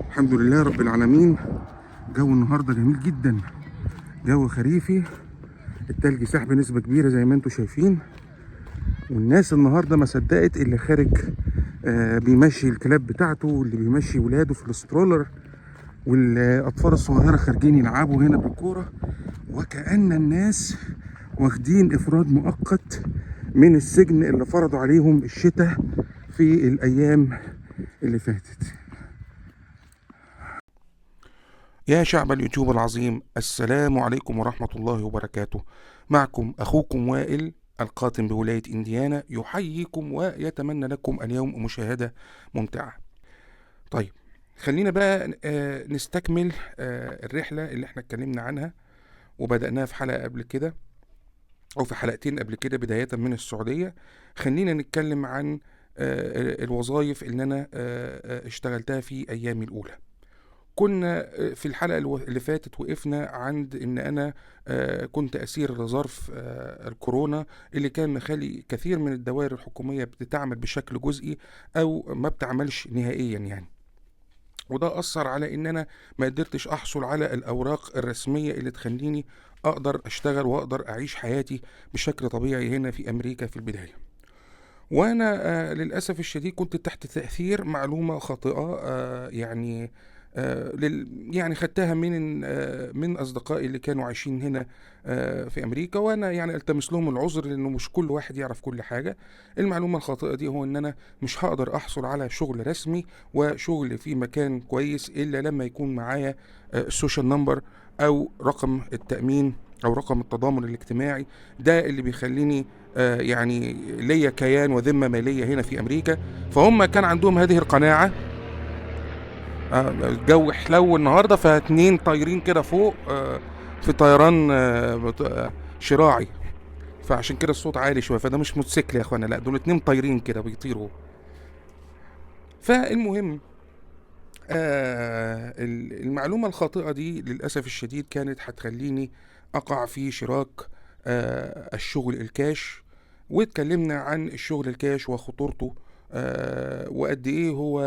الحمد لله رب العالمين. جو النهارده جميل جدا، جو خريفي. التلج ساح بنسبة كبيرة زي ما انتم شايفين، والناس النهارده ما صدقت اللي خارج بيمشي الكلاب بتاعته واللي بيمشي ولاده في السترولر، والاطفال الصغيره خارجين يلعبوا هنا بالكوره، وكأن الناس واخدين افراد مؤقت من السجن اللي فرضوا عليهم الشتاء في الايام اللي فاتت. يا شعب اليوتيوب العظيم، السلام عليكم ورحمة الله وبركاته. معكم أخوكم وائل القاتم بولاية إنديانا، يحييكم ويتمنى لكم اليوم مشاهدة ممتعة. طيب، خلينا بقى نستكمل الرحلة اللي احنا اتكلمنا عنها وبدأناها في حلقة قبل كده أو في حلقتين قبل كده، بداية من السعودية. خلينا نتكلم عن الوظائف اللي أنا اشتغلتها في أيامي الأولى. كنا في الحلقة اللي فاتت وقفنا عند إن أنا كنت أسير لظرف الكورونا اللي كان مخلي كثير من الدوائر الحكومية بتتعمل بشكل جزئي أو ما بتعملش نهائيا يعني. وده أثر على إن أنا ما قدرتش أحصل على الأوراق الرسمية اللي تخليني أقدر أشتغل وأقدر أعيش حياتي بشكل طبيعي هنا في أمريكا في البداية. وانا للاسف الشديد كنت تحت تاثير معلومه خاطئه، يعني خدتها من اصدقائي اللي كانوا عايشين هنا في امريكا، وانا يعني التمس لهم العذر لانه مش كل واحد يعرف كل حاجه. المعلومه الخاطئه دي هو ان انا مش هقدر احصل على شغل رسمي وشغل في مكان كويس الا لما يكون معايا السوشيال نمبر او رقم التامين او رقم التضامن الاجتماعي. ده اللي بيخليني يعني ليا كيان وذمة مالية هنا في أمريكا. فهم كان عندهم هذه القناعة. الجو حلو النهاردة، فاتنين طايرين كده فوق في طيران شراعي، فعشان كده الصوت عالي شوية. فده مش موتوسيكل يا اخوانا، لا دول اتنين طايرين كده بيطيروا. فالمهم المعلومة الخاطئة دي للأسف الشديد كانت هتخليني أقع في شراك الشغل الكاش. واتكلمنا عن الشغل الكاش وخطورته، وقد ايه هو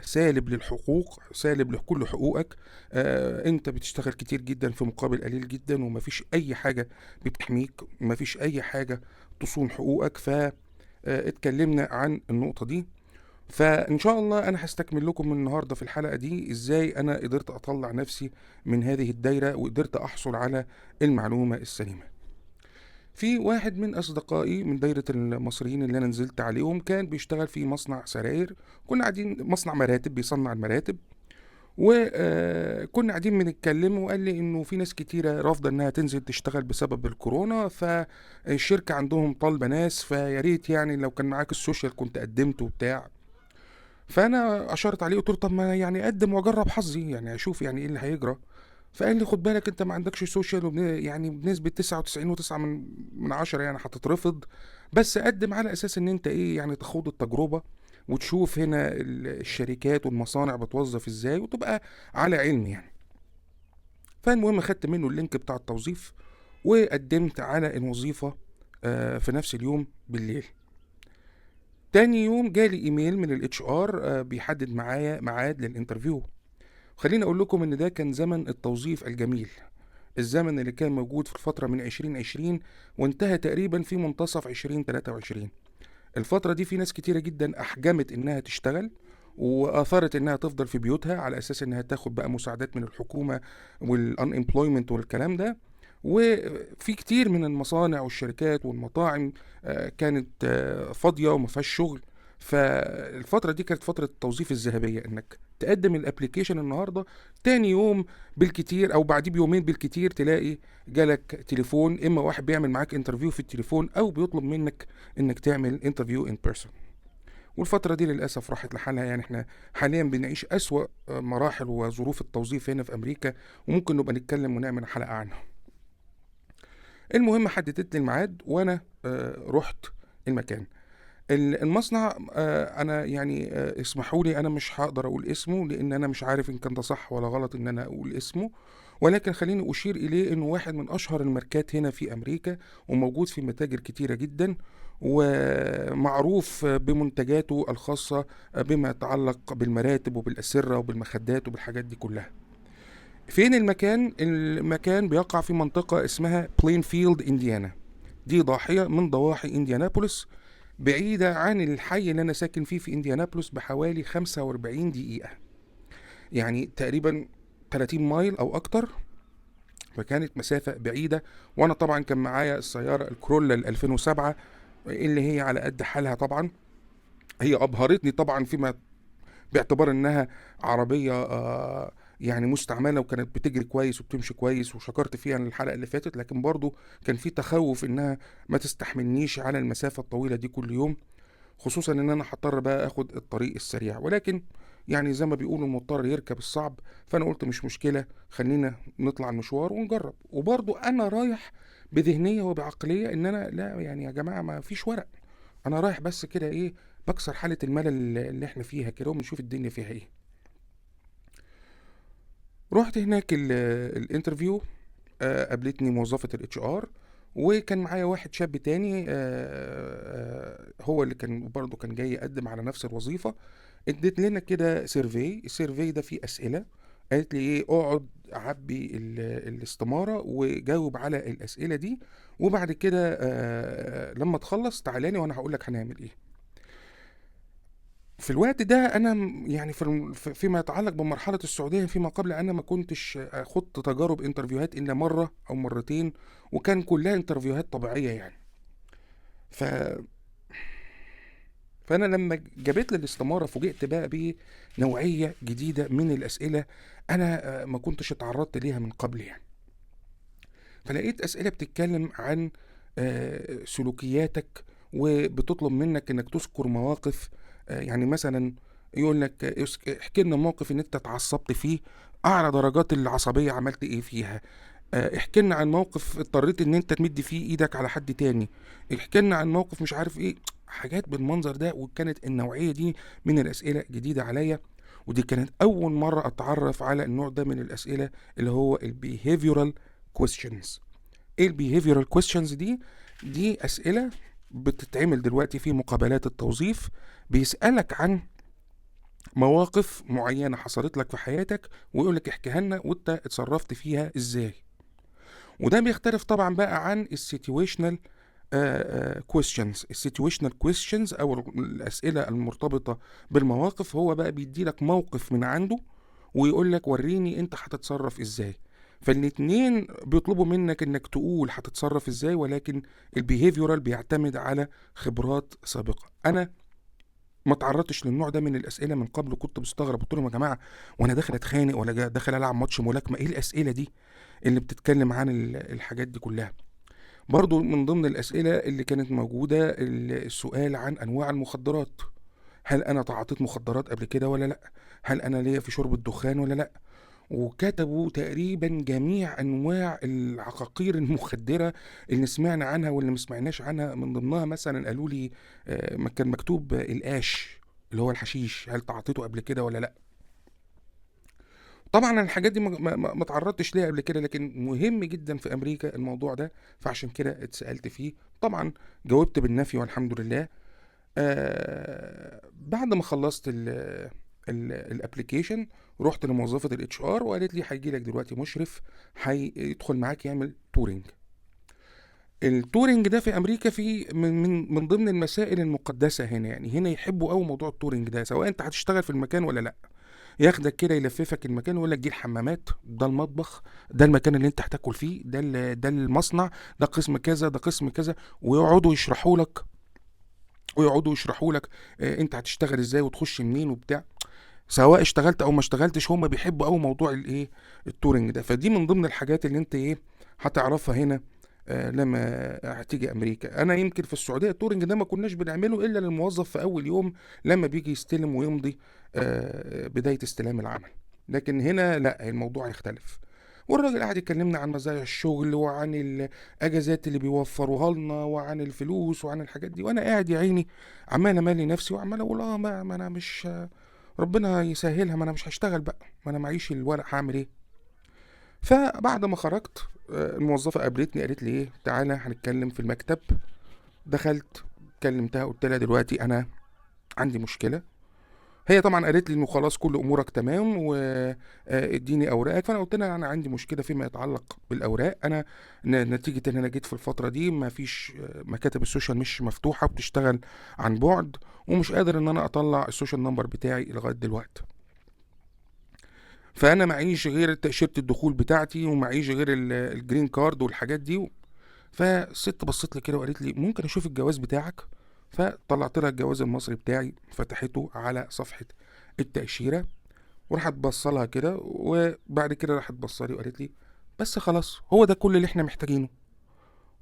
سالب للحقوق، سالب لكل حقوقك. انت بتشتغل كتير جدا في مقابل قليل جدا، ومفيش اي حاجة بتحميك، مفيش اي حاجة تصون حقوقك. فاتكلمنا عن النقطة دي. فان شاء الله انا هستكمل لكم من النهارده في الحلقه دي ازاي انا قدرت اطلع نفسي من هذه الدايره وقدرت احصل على المعلومه السليمه. في واحد من اصدقائي من دايره المصريين اللي انا نزلت عليهم كان بيشتغل في مصنع سراير. كنا قاعدين مصنع مراتب بيصنع المراتب، وكنا قاعدين بنتكلم وقال لي انه في ناس كتيره رافضه انها تنزل تشتغل بسبب الكورونا، فالشركه عندهم طالبه ناس، فيا ريت يعني لو كان معاك السوشيال كنت قدمت وبتاع. فانا اشرت عليه، قلت له طب ما يعني اقدم واجرب حظي، يعني اشوف يعني ايه اللي هيجرى. فقال لي خد بالك انت ما عندكش سوشيال، يعني بنسبه 99.9 من 10 يعني هتترفض. بس قدم على اساس ان انت ايه يعني تخوض التجربه وتشوف هنا الشركات والمصانع بتوظف ازاي وتبقى على علم يعني. فالمهم خدت منه اللينك بتاع التوظيف وقدمت على الوظيفه في نفس اليوم بالليل. تاني يوم جالي ايميل من الاتش ار بيحدد معايا ميعاد للانترفيو. خليني اقول لكم ان ده كان زمن التوظيف الجميل، الزمن اللي كان موجود في الفترة من 2020 وانتهى تقريبا في منتصف 2023. الفترة دي في ناس كتيرة جدا احجمت انها تشتغل واثرت انها تفضل في بيوتها على اساس انها تاخد بقى مساعدات من الحكومة والانemployment والكلام ده. وفي كتير من المصانع والشركات والمطاعم كانت فاضية وما فيهاش شغل. فالفترة دي كانت فترة التوظيف الذهبية، انك تقدم الابليكيشن النهاردة، تاني يوم بالكتير او بعديه بيومين بالكتير تلاقي جالك تليفون، اما واحد بيعمل معاك انترفيو في التليفون او بيطلب منك انك تعمل انترفيو ان بيرسون. والفترة دي للأسف راحت لحالها، يعني احنا حاليا بنعيش أسوأ مراحل وظروف التوظيف هنا في أمريكا، وممكن نبقى نتكلم ونعمل حلقة عنها. المهم حددت لي الميعاد وانا رحت المكان. المصنع انا يعني اسمحوا لي، انا مش هقدر اقول اسمه لان انا مش عارف ان كان ده صح ولا غلط ان انا اقول اسمه، ولكن خليني اشير اليه انه واحد من اشهر الماركات هنا في امريكا، وموجود في متاجر كتيرة جدا، ومعروف بمنتجاته الخاصة بما يتعلق بالمراتب وبالأسرة وبالمخدات وبالحاجات دي كلها. فين المكان؟ المكان بيقع في منطقة اسمها بلينفيلد، انديانا. دي ضاحية من ضواحي انديانابوليس، بعيدة عن الحي اللي أنا ساكن فيه في انديانابوليس بحوالي 45 دقيقة، يعني تقريبا 30 مايل أو أكتر. فكانت مسافة بعيدة. وأنا طبعا كان معايا السيارة الكرولا ال 2007 اللي هي على قد حالها طبعا. هي أبهرتني طبعا فيما باعتبار انها عربيه يعني مستعمله، وكانت بتجري كويس وبتمشي كويس، وشكرت فيها الحلقه اللي فاتت، لكن برضو كان في تخوف انها ما تستحملنيش على المسافه الطويله دي كل يوم، خصوصا ان انا هضطر بقى اخد الطريق السريع. ولكن يعني زي ما بيقولوا المضطر يركب الصعب، فانا قلت مش مشكله، خلينا نطلع المشوار ونجرب. وبرضو انا رايح بذهنيه وبعقليه ان انا لا يعني يا جماعه ما فيش ورق، انا رايح بس كده ايه، بكسر حالة الملل اللي احنا فيها كده وبنشوف الدنيا فيها ايه. رحت هناك الانترفيو. قابلتني موظفة الاتش ار، وكان معايا واحد شاب تاني هو اللي كان برضه كان جاي يقدم على نفس الوظيفة. اديت لنا كده سيرفي، السيرفي ده فيه اسئلة. قالت لي ايه، اقعد عبي الاستمارة وجاوب على الاسئلة دي، وبعد كده لما تخلص تعالاني وانا هقول لك هنعمل ايه. في الوقت ده انا يعني فيما يتعلق بمرحله السعوديه فيما قبل، انا ما كنتش خدت تجارب انترفيوهات الا مره او مرتين، وكان كلها انترفيوهات طبيعيه يعني. ف فانا لما جابت لي الاستماره فوجئت بقى بنوعيه جديده من الاسئله، انا ما كنتش اتعرضت ليها من قبل يعني. فلقيت اسئله بتتكلم عن سلوكياتك، وبتطلب منك انك تذكر مواقف. يعني مثلا يقول لك احكي لنا موقف ان انت اتعصبت فيه، اعلى درجات العصبيه عملت ايه فيها. احكي لنا عن موقف اضطريت ان انت تمد فيه ايدك على حد تاني. احكي لنا عن موقف مش عارف ايه، حاجات بالمنظر ده. وكانت النوعيه دي من الاسئله جديده عليا، ودي كانت اول مره اتعرف على النوع ده من الاسئله اللي هو البيهيفيورال questions. ايه البيهيفيورال كويستشنز دي؟ دي اسئله بتتعمل دلوقتي في مقابلات التوظيف، بيسالك عن مواقف معينه حصلت لك في حياتك، ويقول لك احكيها لنا وانت اتصرفت فيها ازاي. وده بيختلف طبعا بقى عن السيتويشنال كويستشنز. السيتويشنال كويستشنز او الاسئله المرتبطه بالمواقف، هو بقى بيدي لك موقف من عنده ويقول لك وريني انت هتتصرف ازاي. فالاتنين بيطلبوا منك انك تقول هتتصرف ازاي، ولكن البيهيفيورال بيعتمد على خبرات سابقة. انا ما تعرضتش للنوع ده من الاسئله من قبل، كنت مستغرب. قلت لهم يا جماعه، وانا داخل اتخانق ولا داخل العب ماتش ملاكمه؟ ايه الاسئله دي اللي بتتكلم عن الحاجات دي كلها؟ برضو من ضمن الاسئله اللي كانت موجوده السؤال عن انواع المخدرات. هل انا تعاطيت مخدرات قبل كده ولا لا؟ هل انا ليا في شرب الدخان ولا لا؟ وكتبوا تقريبا جميع انواع العقاقير المخدره اللي سمعنا عنها واللي ما سمعناش عنها. من ضمنها مثلا قالوا لي كان مكتوب القاش اللي هو الحشيش، هل تعاطيته قبل كده ولا لا؟ طبعا الحاجات دي ما تعرضتش ليها قبل كده، لكن مهم جدا في امريكا الموضوع ده، فعشان كده اتسالت فيه. طبعا جاوبت بالنفي والحمد لله. بعد ما خلصت الابلكيشن، رحت لموظفه الاتش ار وقالت لي هيجي لك دلوقتي مشرف هيدخل معاك يعمل تورنج. التورنج ده في امريكا في من ضمن المسائل المقدسه هنا، يعني هنا يحبوا قوي موضوع التورنج ده، سواء انت هتشتغل في المكان ولا لا. ياخدك كده يلففك المكان ويقول لك دي الحمامات، ده المطبخ، ده المكان اللي انت هتاكل فيه، ده المصنع، ده قسم كذا، ده قسم كذا، ويقعدوا يشرحوا لك انت هتشتغل ازاي وتخش منين وبتاع. سواء اشتغلت او ما اشتغلتش، هم بيحبوا قوي موضوع الايه، التورنج ده. فدي من ضمن الحاجات اللي انت ايه هتعرفها هنا لما هتيجي امريكا. انا يمكن في السعوديه التورنج ده ما كناش بنعمله الا للموظف في اول يوم لما بيجي يستلم ويمضي بدايه استلام العمل، لكن هنا لا، الموضوع يختلف. والراجل قاعد يكلمنا عن مزايا الشغل وعن الاجازات اللي بيوفروها لنا وعن الفلوس وعن الحاجات دي، وانا قاعد يا عيني عمال امالي نفسي وعمال اقول ما انا مش، ربنا يسهلها، ما انا مش هشتغل بقى، ما انا معيش الورق، هعمل ايه؟ فبعد ما خرجت الموظفة قابلتني قالت لي ايه، تعالى هنتكلم في المكتب. دخلت كلمتها قلت لها دلوقتي انا عندي مشكلة. هي طبعا قالت لي انه خلاص كل امورك تمام واديني اوراقك، فانا قلت لها انا عندي مشكله فيما يتعلق بالاوراق. انا نتيجه ان انا جيت في الفتره دي ما فيش مكاتب السوشيال مش مفتوحه، بتشتغل عن بعد، ومش قادر ان انا اطلع السوشيال نمبر بتاعي لغايه دلوقتي. فانا معيش غير تاشيره الدخول بتاعتي ومعيش غير الجرين كارد والحاجات دي. فالست بصت لي كده وقالت لي ممكن اشوف الجواز بتاعك؟ فطلعت لها الجواز المصري بتاعي، فتحته على صفحه التاشيره، وراحت بصلها كده، وبعد كده راحت بصلي وقالت لي بس خلاص هو ده كل اللي احنا محتاجينه.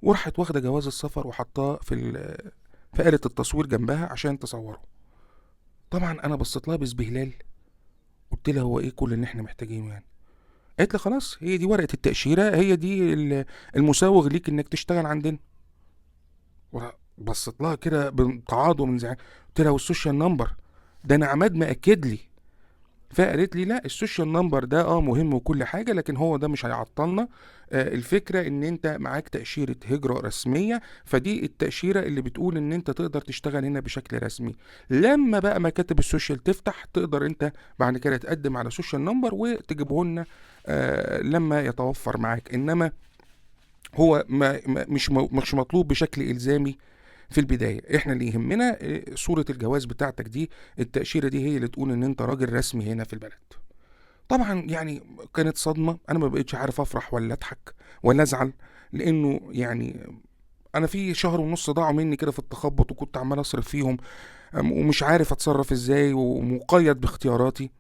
وراحت واخده جواز السفر وحطاه في آلة التصوير جنبها عشان تصوره. طبعا انا بصيت لها باسبهلال، قلت لها هو ايه كل اللي احنا محتاجينه يعني؟ قالت لي خلاص هي دي ورقة التأشيرة، هي دي المسوغ ليك انك تشتغل عندنا. بصيت لها كده بتعاطف وانزعاج، قلت لها والسوشيال نمبر ده انا عماد مأكد لي. فقالت لي لا، السوشيال نمبر ده مهم وكل حاجة، لكن هو ده مش هيعطلنا. الفكرة ان انت معاك تأشيرة هجرة رسمية، فدي التأشيرة اللي بتقول ان انت تقدر تشتغل هنا بشكل رسمي. لما بقى مكاتب السوشيال تفتح تقدر انت بعد كده تقدم على سوشيال نمبر وتجيبه لنا لما يتوفر معاك. انما هو مش مطلوب بشكل إلزامي في البداية. احنا اللي يهمنا صورة الجواز بتاعتك دي، التأشيرة دي هي اللي تقول ان انت راجل رسمي هنا في البلد. طبعا يعني كانت صدمة، انا ما بقيتش عارف افرح ولا اضحك ولا ازعل، لانه يعني انا في شهر ونص ضاعوا مني كده في التخبط، وكنت عمال اصرف فيهم ومش عارف اتصرف ازاي ومقيد باختياراتي.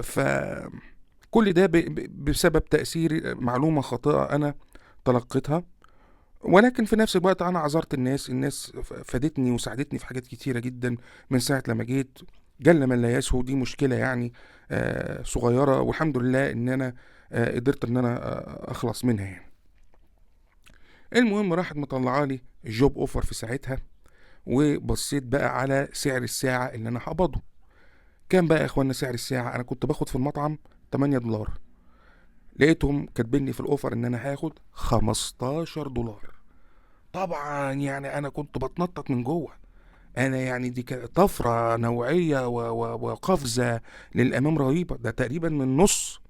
ف كل ده بسبب تأثير معلومة خاطئة انا تلقيتها. ولكن في نفس الوقت انا عذرت الناس فادتني وساعدتني في حاجات كتيرة جدا من ساعة لما جيت. جل من لا يسهو، دي مشكلة يعني صغيرة، والحمد لله ان انا قدرت ان انا اخلص منها يعني. المهم راحت مطلعه لي الجوب اوفر في ساعتها، وبصيت بقى على سعر الساعة اللي انا هقبضه. كان بقى يا اخوانا سعر الساعة؟ انا كنت باخد في المطعم 8 دولار، لقيتهم كاتبين لي في الاوفر ان انا هاخد 15 دولار. طبعا يعني انا كنت بتنطط من جوه. انا يعني دي كانت طفره نوعيه وقفزه للامام رهيبه، ده تقريبا من نص.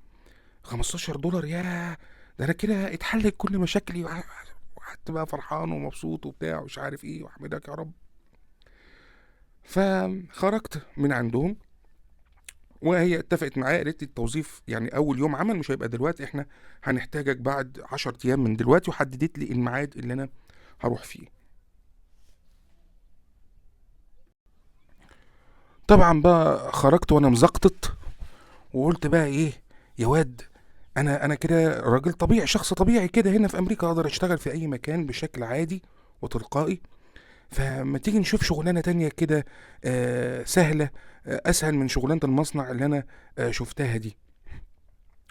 15 دولار، يا ده انا كده اتحلت كل مشاكلي وقعدت بقى فرحان ومبسوط وبتاع ومش عارف ايه، واحمدك يا رب. فخرجت من عندهم، وهي اتفقت معايا، قالت لي التوظيف يعني اول يوم عمل مش هيبقى دلوقتي، احنا هنحتاجك بعد 10 ايام من دلوقتي، وحددت لي الميعاد اللي انا هروح فيه. طبعا بقى خرجت وانا مزقطط، وقلت بقى ايه يا واد، انا كده راجل طبيعي، شخص طبيعي كده هنا في امريكا، اقدر اشتغل في اي مكان بشكل عادي وتلقائي. فما تيجي نشوف شغلانه تانية كده سهله، اسهل من شغلانه المصنع اللي انا شفتها دي.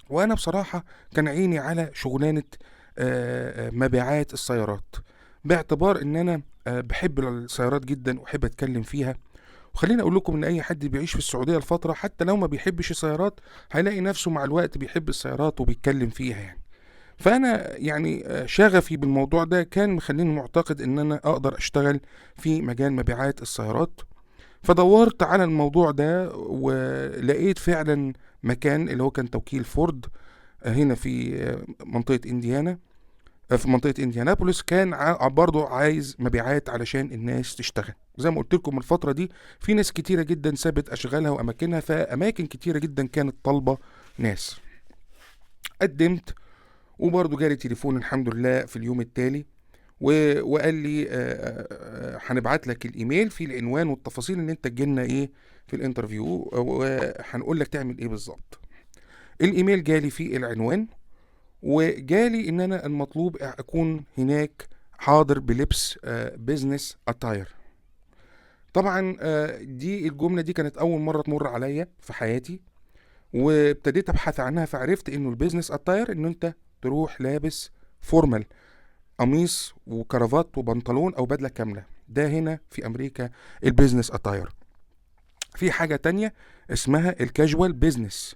وانا بصراحه كان عيني على شغلانه مبيعات السيارات، باعتبار ان انا بحب السيارات جدا واحب اتكلم فيها. وخليني اقول لكم ان اي حد بيعيش في السعوديه الفتره، حتى لو ما بيحبش السيارات، هيلاقي نفسه مع الوقت بيحب السيارات وبيتكلم فيها يعني. فانا يعني شغفي بالموضوع ده كان مخليني معتقد ان انا اقدر اشتغل في مجال مبيعات السيارات. فدورت على الموضوع ده ولقيت فعلا مكان اللي هو كان توكيل فورد هنا في منطقه انديانا، في منطقة انديانابوليس. كان برضه عايز مبيعات علشان الناس تشتغل. زي ما قلت لكم الفترة دي في ناس كتيرة جدا سابت أشغالها وأماكنها، فأماكن كتيرة جدا كانت طالبة ناس. قدمت، وبرضه جالي تليفون الحمد لله في اليوم التالي، وقال لي هنبعت لك الإيميل فيه العنوان والتفاصيل اللي أنت تجيلنا إيه في الانترفيو، وهنقول لك تعمل إيه بالظبط. الإيميل جالي فيه العنوان، وجالي ان انا المطلوب اكون هناك حاضر بلبس بيزنس اتاير. طبعا دي الجملة دي كانت اول مرة تمر عليا في حياتي، وابتديت ابحث عنها، فعرفت انه البيزنس اتاير ان انت تروح لابس فورمال، قميص وكرافات وبنطلون او بدله كامله. ده هنا في امريكا البيزنس اتاير. في حاجه تانية اسمها الكاجوال بيزنس.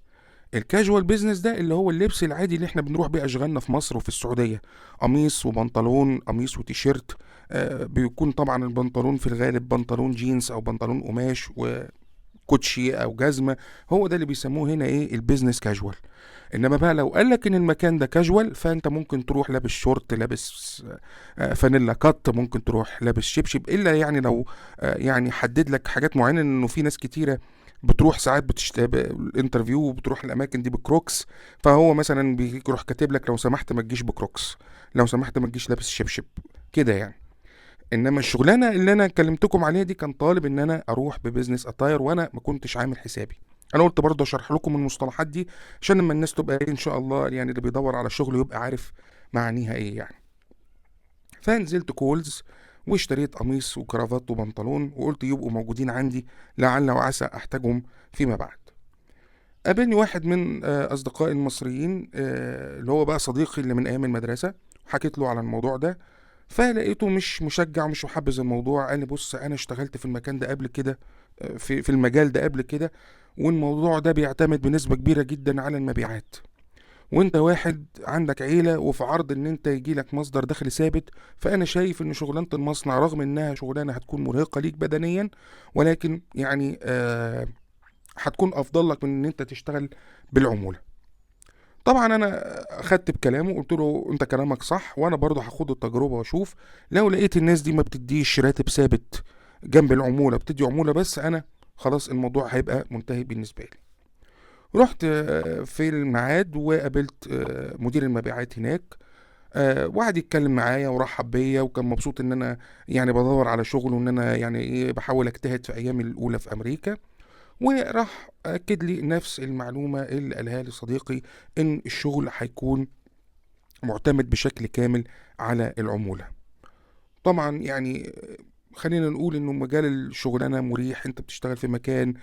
الكاجوال بيزنس ده اللي هو اللبس العادي اللي احنا بنروح بيه اشغالنا في مصر وفي السعوديه، قميص وبنطلون، قميص وتيشيرت. بيكون طبعا البنطلون في الغالب بنطلون جينز او بنطلون قماش وكوتشي او جزمه. هو ده اللي بيسموه هنا ايه البيزنس كاجوال. انما بقى لو قالك ان المكان ده كاجوال، فانت ممكن تروح لابس شورت، لابس فانيلا كات، ممكن تروح لابس شبشب، الا يعني لو يعني حدد لك حاجات معينه، انه في ناس كتيره بتروح ساعات الانترفيو وبتروح الاماكن دي بكروكس، فهو مثلا بيروح كاتب لك لو سمحت ما تجيش بكروكس، لو سمحت ما تجيش لابس شبشب كده يعني. انما الشغلانه اللي انا كلمتكم عليها دي كان طالب ان انا اروح ببزنس اتاير، وانا ما كنتش عامل حسابي. انا قلت برضه اشرح لكم المصطلحات دي عشان لما الناس تبقى ان شاء الله يعني اللي بيدور على شغل يبقى عارف معانيها ايه يعني. فنزلت كولز واشتريت قميص وكرافات وبنطلون، وقلت يبقوا موجودين عندي لعل وعسى احتاجهم فيما بعد. قابلني واحد من اصدقائي المصريين، اللي هو بقى صديقي اللي من ايام المدرسه، حكيت له على الموضوع ده، فلقيته مش مشجع ومش محبذ الموضوع. قال لي بص انا اشتغلت في المكان ده قبل كده، في المجال ده قبل كده، والموضوع ده بيعتمد بنسبه كبيره جدا على المبيعات، وانت واحد عندك عيله وفي عرض ان انت يجيلك مصدر دخل ثابت، فانا شايف ان شغلانه المصنع رغم انها شغلانه هتكون مرهقه ليك بدنيا، ولكن يعني هتكون افضل لك من ان انت تشتغل بالعموله. طبعا انا اخدت بكلامه، قلت له انت كلامك صح، وانا برضه هاخد التجربه واشوف. لو لقيت الناس دي ما بتديش راتب ثابت جنب العموله، بتدي عموله بس، انا خلاص الموضوع هيبقى منتهي بالنسبه لي. رحت في الميعاد وقابلت مدير المبيعات هناك، وقعد يتكلم معايا ورحب بيا، وكان مبسوط ان انا يعني بدور على شغل، وان انا يعني ايه بحاول اجتهد في ايامي الاولى في امريكا. وراح أكد لي نفس المعلومة اللي قالها لي صديقي، إن الشغل هيكون معتمد بشكل كامل على العمولة. طبعا يعني خلينا نقول إنه مجال الشغلانة مريح، أنت بتشتغل في مكان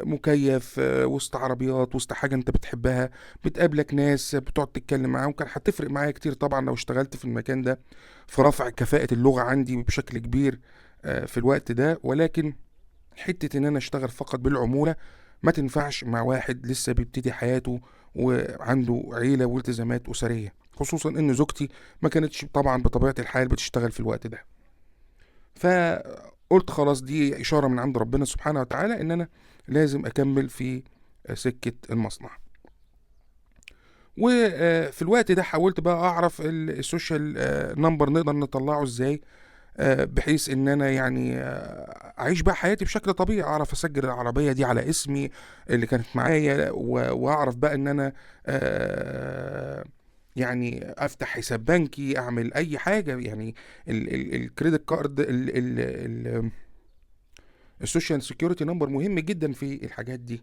مكيف، وسط عربيات، وسط حاجة أنت بتحبها، بتقابلك ناس بتقعد تتكلم معاهم. كان هتفرق معايا كتير طبعا لو اشتغلت في المكان ده في رفع كفاءة اللغة عندي بشكل كبير في الوقت ده. ولكن حتة ان انا اشتغل فقط بالعمولة ما تنفعش مع واحد لسه بيبتدي حياته وعنده عيلة والتزامات أسرية، خصوصا ان زوجتي ما كانتش طبعا بطبيعة الحال بتشتغل في الوقت ده. فقلت خلاص دي إشارة من عند ربنا سبحانه وتعالى ان انا لازم اكمل في سكة المصنع. وفي الوقت ده حاولت بقى اعرف السوشيال نمبر نقدر نطلعه ازاي، بحيث ان انا يعني اعيش بقى حياتي بشكل طبيعي، اعرف اسجل العربية دي على اسمي اللي كانت معايا، واعرف بقى ان انا يعني افتح حساب بنكي، اعمل اي حاجة يعني. الكريدت كارد، السوشيال سيكيورتي نمبر مهم جدا في الحاجات دي.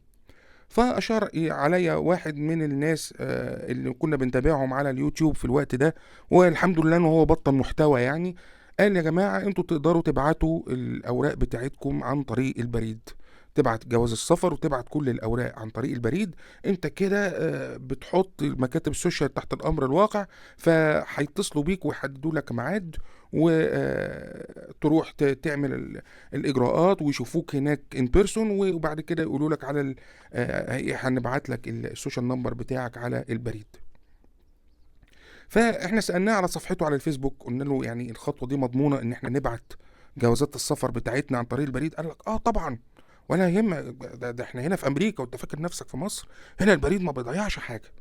فاشار عليا واحد من الناس اللي كنا بنتابعهم على اليوتيوب في الوقت ده، والحمد لله ان هو بطل محتوى يعني. قال يا جماعة انتوا تقدروا تبعتوا الاوراق بتاعتكم عن طريق البريد، تبعت جواز السفر وتبعت كل الاوراق عن طريق البريد. انت كده بتحط مكاتب السوشيال تحت الامر الواقع، فهيتصلوا بيك ويحددوا لك ميعاد، وتروح تعمل الاجراءات ويشوفوك هناك ان بيرسون، وبعد كده يقولوا لك على هنبعت لك السوشيال نمبر بتاعك على البريد. فاحنا سالناه على صفحته على الفيسبوك، قلنا له يعني الخطوه دي مضمونه ان احنا نبعت جوازات السفر بتاعتنا عن طريق البريد؟ قال لك اه طبعا، ولا يهمك، ده احنا هنا في امريكا وانت فاكر نفسك في مصر، هنا البريد ما بيضيعش حاجه.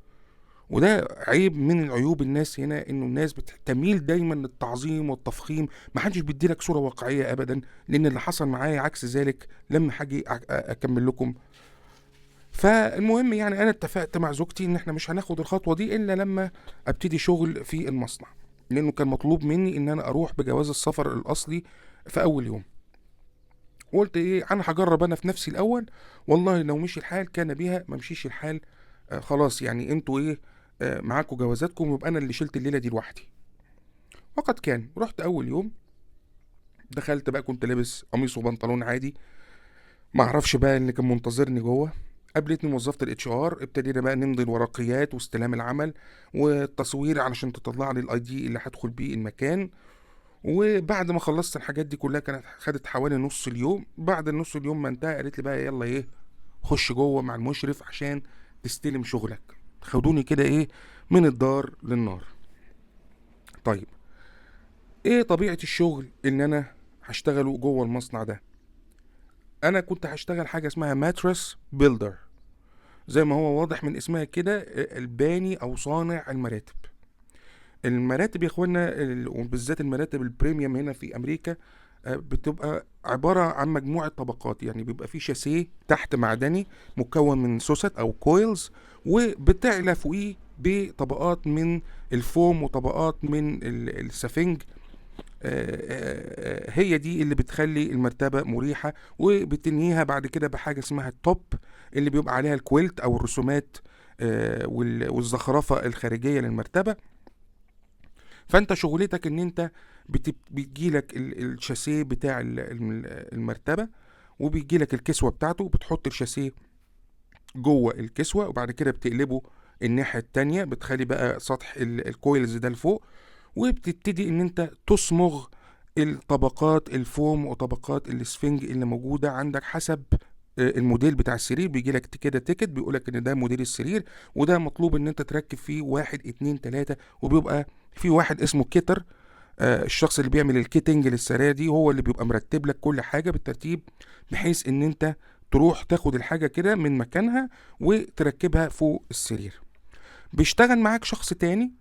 وده عيب من العيوب الناس هنا، انه الناس بتميل دايما للتعظيم والتفخيم، ما حدش بيديلك صوره واقعيه ابدا، لان اللي حصل معايا عكس ذلك لما هاجي اكمل لكم. فالمهم يعني انا اتفقت مع زوجتي ان احنا مش هناخد الخطوه دي الا لما ابتدي شغل في المصنع، لانه كان مطلوب مني ان انا اروح بجواز السفر الاصلي في اول يوم. وقلت ايه انا هجرب انا في نفسي الاول، والله لو مشي الحال كان بيها، ما مشيش الحال خلاص يعني انتوا ايه معاكوا جوازاتكم، ويبقى انا اللي شلت الليله دي لوحدي. وقد كان، رحت اول يوم، دخلت بقى كنت لابس قميص وبنطلون عادي، ما اعرفش بقى اللي كان منتظرني جوه. قابلتني موظفة الاتش ار، ابتدينا بقى نمضي الورقيات واستلام العمل والتصوير علشان تطلع لي الاي دي اللي هدخل بيه المكان. وبعد ما خلصت الحاجات دي كلها كانت خدت حوالي نص اليوم. بعد النص اليوم ما انتهى قالت لي بقى يلا ايه، خش جوه مع المشرف عشان تستلم شغلك. خدوني كده ايه من الدار للنار. طيب ايه طبيعة الشغل اللي انا هشتغله جوه المصنع ده؟ انا كنت هشتغل حاجة اسمها ماترس بيلدر، زي ما هو واضح من اسمها كده، الباني او صانع المراتب. المراتب يا اخوانا وبالذات المراتب البريميوم هنا في امريكا بتبقى عبارة عن مجموعة طبقات. يعني بيبقى في شاسيه تحت معدني مكون من سوست او كويلز، وبتعلى فوقيه بطبقات من الفوم وطبقات من السفنج. هي دي اللي بتخلي المرتبة مريحة، وبتنهيها بعد كده بحاجة اسمها التوب اللي بيبقى عليها الكويلت او الرسومات والزخرفة الخارجية للمرتبة. فانت شغلتك ان انت بتجيلك الشاسيه بتاع المرتبة، وبيجيلك الكسوة بتاعته، بتحط الشاسيه جوه الكسوة، وبعد كده بتقلبه الناحية التانية، بتخلي بقى سطح الكويلز ده لفوق، وبتبتدي ان انت تصمغ الطبقات الفوم وطبقات الاسفنج اللي موجودة عندك حسب الموديل بتاع السرير. بيجي لك كده تيكت بيقولك ان ده موديل السرير، وده مطلوب ان انت تركب فيه 1 2 3. وبيبقى في واحد اسمه كيتر، الشخص اللي بيعمل الكيتنج للسراير دي هو اللي بيبقى مرتب لك كل حاجة بالترتيب، بحيث ان انت تروح تاخد الحاجة كده من مكانها وتركبها فوق السرير. بيشتغل معاك شخص تاني،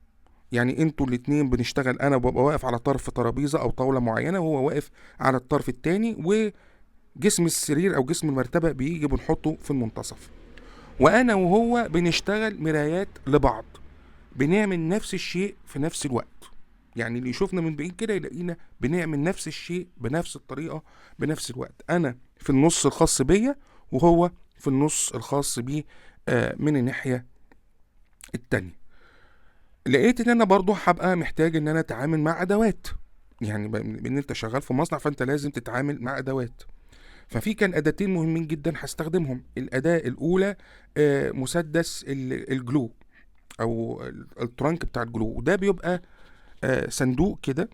يعني انتوا الاتنين بنشتغل، انا ببقى واقف على طرف ترابيزة او طاولة معينة وهو واقف على الطرف التاني، وجسم السرير او جسم المرتبة بيجي بنحطه في المنتصف، وانا وهو بنشتغل مرايات لبعض، بنعمل نفس الشيء في نفس الوقت. يعني اللي يشوفنا من بعيد كده يلاقينا بنعمل نفس الشيء بنفس الطريقة بنفس الوقت. انا في النص الخاص بيا وهو في النص الخاص بيه من الناحية التانية. لقيت ان انا برضو هبقى محتاج ان انا اتعامل مع ادوات، يعني بان انت شغال في مصنع فانت لازم تتعامل مع ادوات. ففي كان اداتين مهمين جدا هستخدمهم. الاداة الاولى مسدس الجلو او الترانك بتاع الجلو، وده بيبقى صندوق كده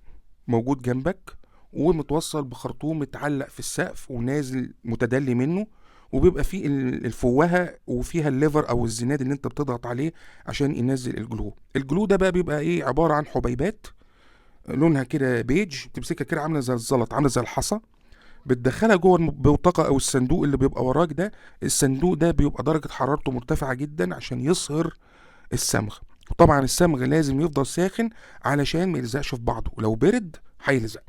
موجود جنبك ومتوصل بخرطوم متعلق في السقف ونازل متدلي منه، وبيبقى فيه الفوهة وفيها الليفر او الزناد اللي انت بتضغط عليه عشان ينزل الجلو. الجلو ده بقى بيبقى ايه، عبارة عن حبيبات لونها كده بيج، تمسكها كده عاملة زي الزلط، عاملة زي الحصى، بتدخلها جوه البوتقة او الصندوق اللي بيبقى وراك ده. الصندوق ده بيبقى درجة حرارته مرتفعة جدا عشان يصهر الصمغ، وطبعا الصمغ لازم يفضل ساخن علشان ما يلزقش في بعضه، ولو برد هيلزق.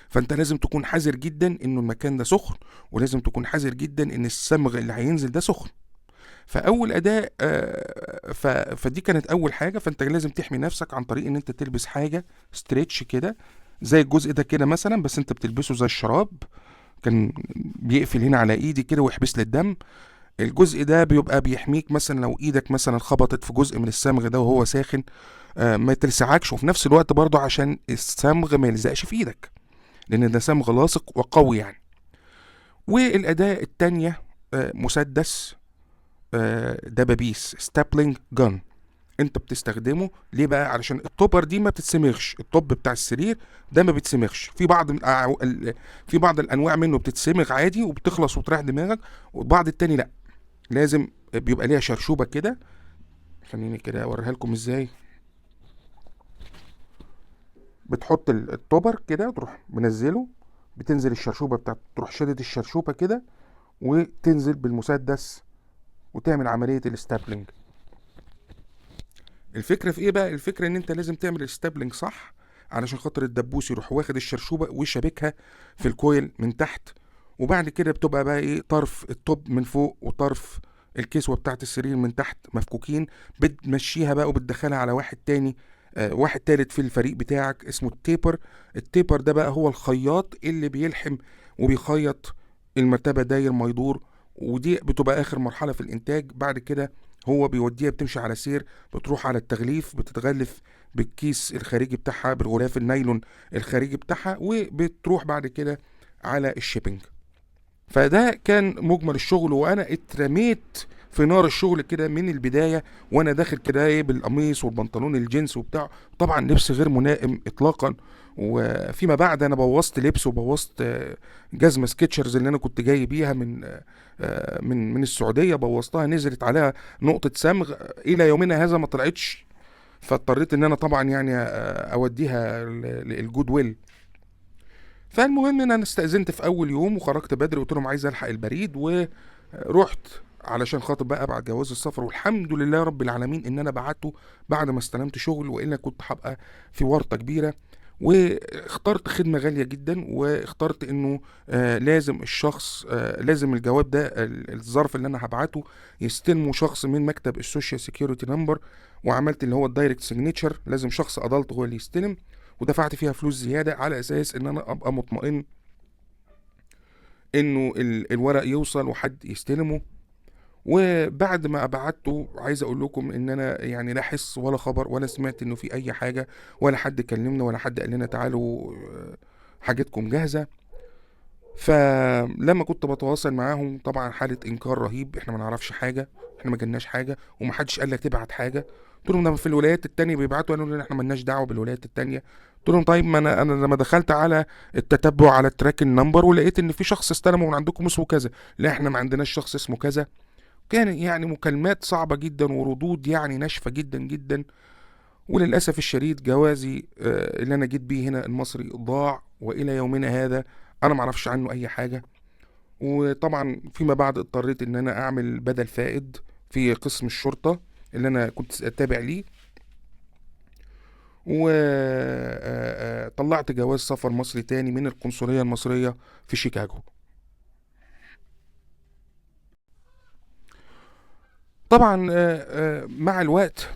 فانت لازم تكون حذر جدا انه المكان ده سخن، ولازم تكون حذر جدا ان الصمغ اللي هينزل ده سخن. فاول اداة فدي كانت اول حاجة. فانت لازم تحمي نفسك عن طريق ان انت تلبس حاجة ستريتش كده زي الجزء ده كده مثلا، بس انت بتلبسه زي الشراب، كان بيقفل هنا على ايدي كده ويحبس لي الدم. الجزء ده بيبقى بيحميك مثلا لو ايدك مثلا خبطت في جزء من الصمغ ده وهو ساخن ما تلسعكش، وفي نفس الوقت برضه عشان الصمغ ما يلزقش في ايدك، لان ده صمغ لاصق وقوي يعني. والاداة التانية مسدس دبابيس ستابلينج جان. انت بتستخدمه ليه بقى؟ علشان الطوبر دي ما بتتسمغش، الطوب بتاع السرير ده ما بيتسمغش. في بعض الانواع منه بتتسمغ عادي وبتخلص وتريح دماغك، وبعض التاني لا، لازم بيبقى ليها شرشوبة كده. خليني كده اوريها لكم ازاي. بتحط الطوبر كده تروح منزله، بتنزل الشرشوبة بتاعت، تروح شدد الشرشوبة كده وتنزل بالمسدس وتعمل عملية الاستابلينج. الفكرة في ايه بقى؟ الفكرة ان انت لازم تعمل الاستابلينج صح علشان خاطر الدبوس يروح واخد الشرشوبة وشابكها في الكويل من تحت، وبعد كده بتبقى بقى ايه، طرف الطوب من فوق وطرف الكسوة بتاعت السرير من تحت مفكوكين، بتمشيها بقى وبتدخلها على واحد تاني واحد تالت في الفريق بتاعك اسمه التيبر. التيبر ده بقى هو الخياط اللي بيلحم وبيخيط المرتبة داير ما يدور، ودي بتبقى اخر مرحلة في الانتاج. بعد كده هو بيوديها، بتمشي على سير، بتروح على التغليف، بتتغلف بالكيس الخارجي بتاعها بالغلاف النايلون الخارجي بتاعها، وبتروح بعد كده على الشيبنج. فده كان مجمل الشغل، وانا اترميت في نار الشغل كده من البدايه، وانا داخل كده ايه بالقميص والبنطلون الجينز وبتاع، طبعا لبس غير ملائم اطلاقا. وفيما بعد انا بوظت لبس وبوظت جزمه سكتشرز اللي انا كنت جاي بيها من السعوديه، بوظتها نزلت عليها نقطه صمغ، الى يومنا هذا ما طلعتش. فاضطريت ان انا طبعا يعني اوديها للجود ويل. فالمهم ان انا استأذنت في اول يوم وخرجت بدري، قلت لهم عايز الحق البريد، ورحت علشان خاطر بقى ابعت جواز السفر. والحمد لله رب العالمين ان انا بعته بعد ما استلمت شغل، والا كنت هبقى في ورطة كبيرة. واخترت خدمة غالية جدا، واخترت انه لازم الشخص لازم الجواب ده الظرف اللي انا هبعته يستلمه شخص من مكتب السوشيال سيكيورتي نمبر. وعملت اللي هو الدايركت سيجنتشر، لازم شخص ادلت هو اللي يستلم. ودفعت فيها فلوس زيادة على اساس ان انا ابقى مطمئن انه الورق يوصل وحد يستلمه. وبعد ما بعته، عايز اقول لكم ان انا يعني لا حس ولا خبر ولا سمعت انه في اي حاجة، ولا حد كلمنا ولا حد قال لنا تعالوا حاجتكم جاهزة. فلما كنت بتواصل معاهم طبعا حالة انكار رهيب، احنا ما نعرفش حاجة، احنا ما جالناش حاجة، ومحدش قال لك تبعت حاجة. قلت لهم ده في الولايات التانية بيبعتوا، قالوا لنا احنا مالناش دعوة بالولايات التانية. قلت لهم طيب، ما انا لما دخلت على التتبع على التراك النمبر ولقيت ان في شخص استلمه من عندكم اسمه كذا، لا احنا ما عندناش شخص اسمه كذا. كان يعني مكالمات صعبة جدا وردود يعني ناشفة جدا جدا. وللأسف الشديد جوازي اللي أنا جيت بيه هنا المصري ضاع، وإلى يومنا هذا أنا معرفش عنه أي حاجة. وطبعا فيما بعد اضطريت إن أنا أعمل بدل فائد في قسم الشرطة اللي أنا كنت تابع ليه. وطلعت جواز سفر مصري تاني من القنصلية المصرية في شيكاغو. طبعا مع الوقت،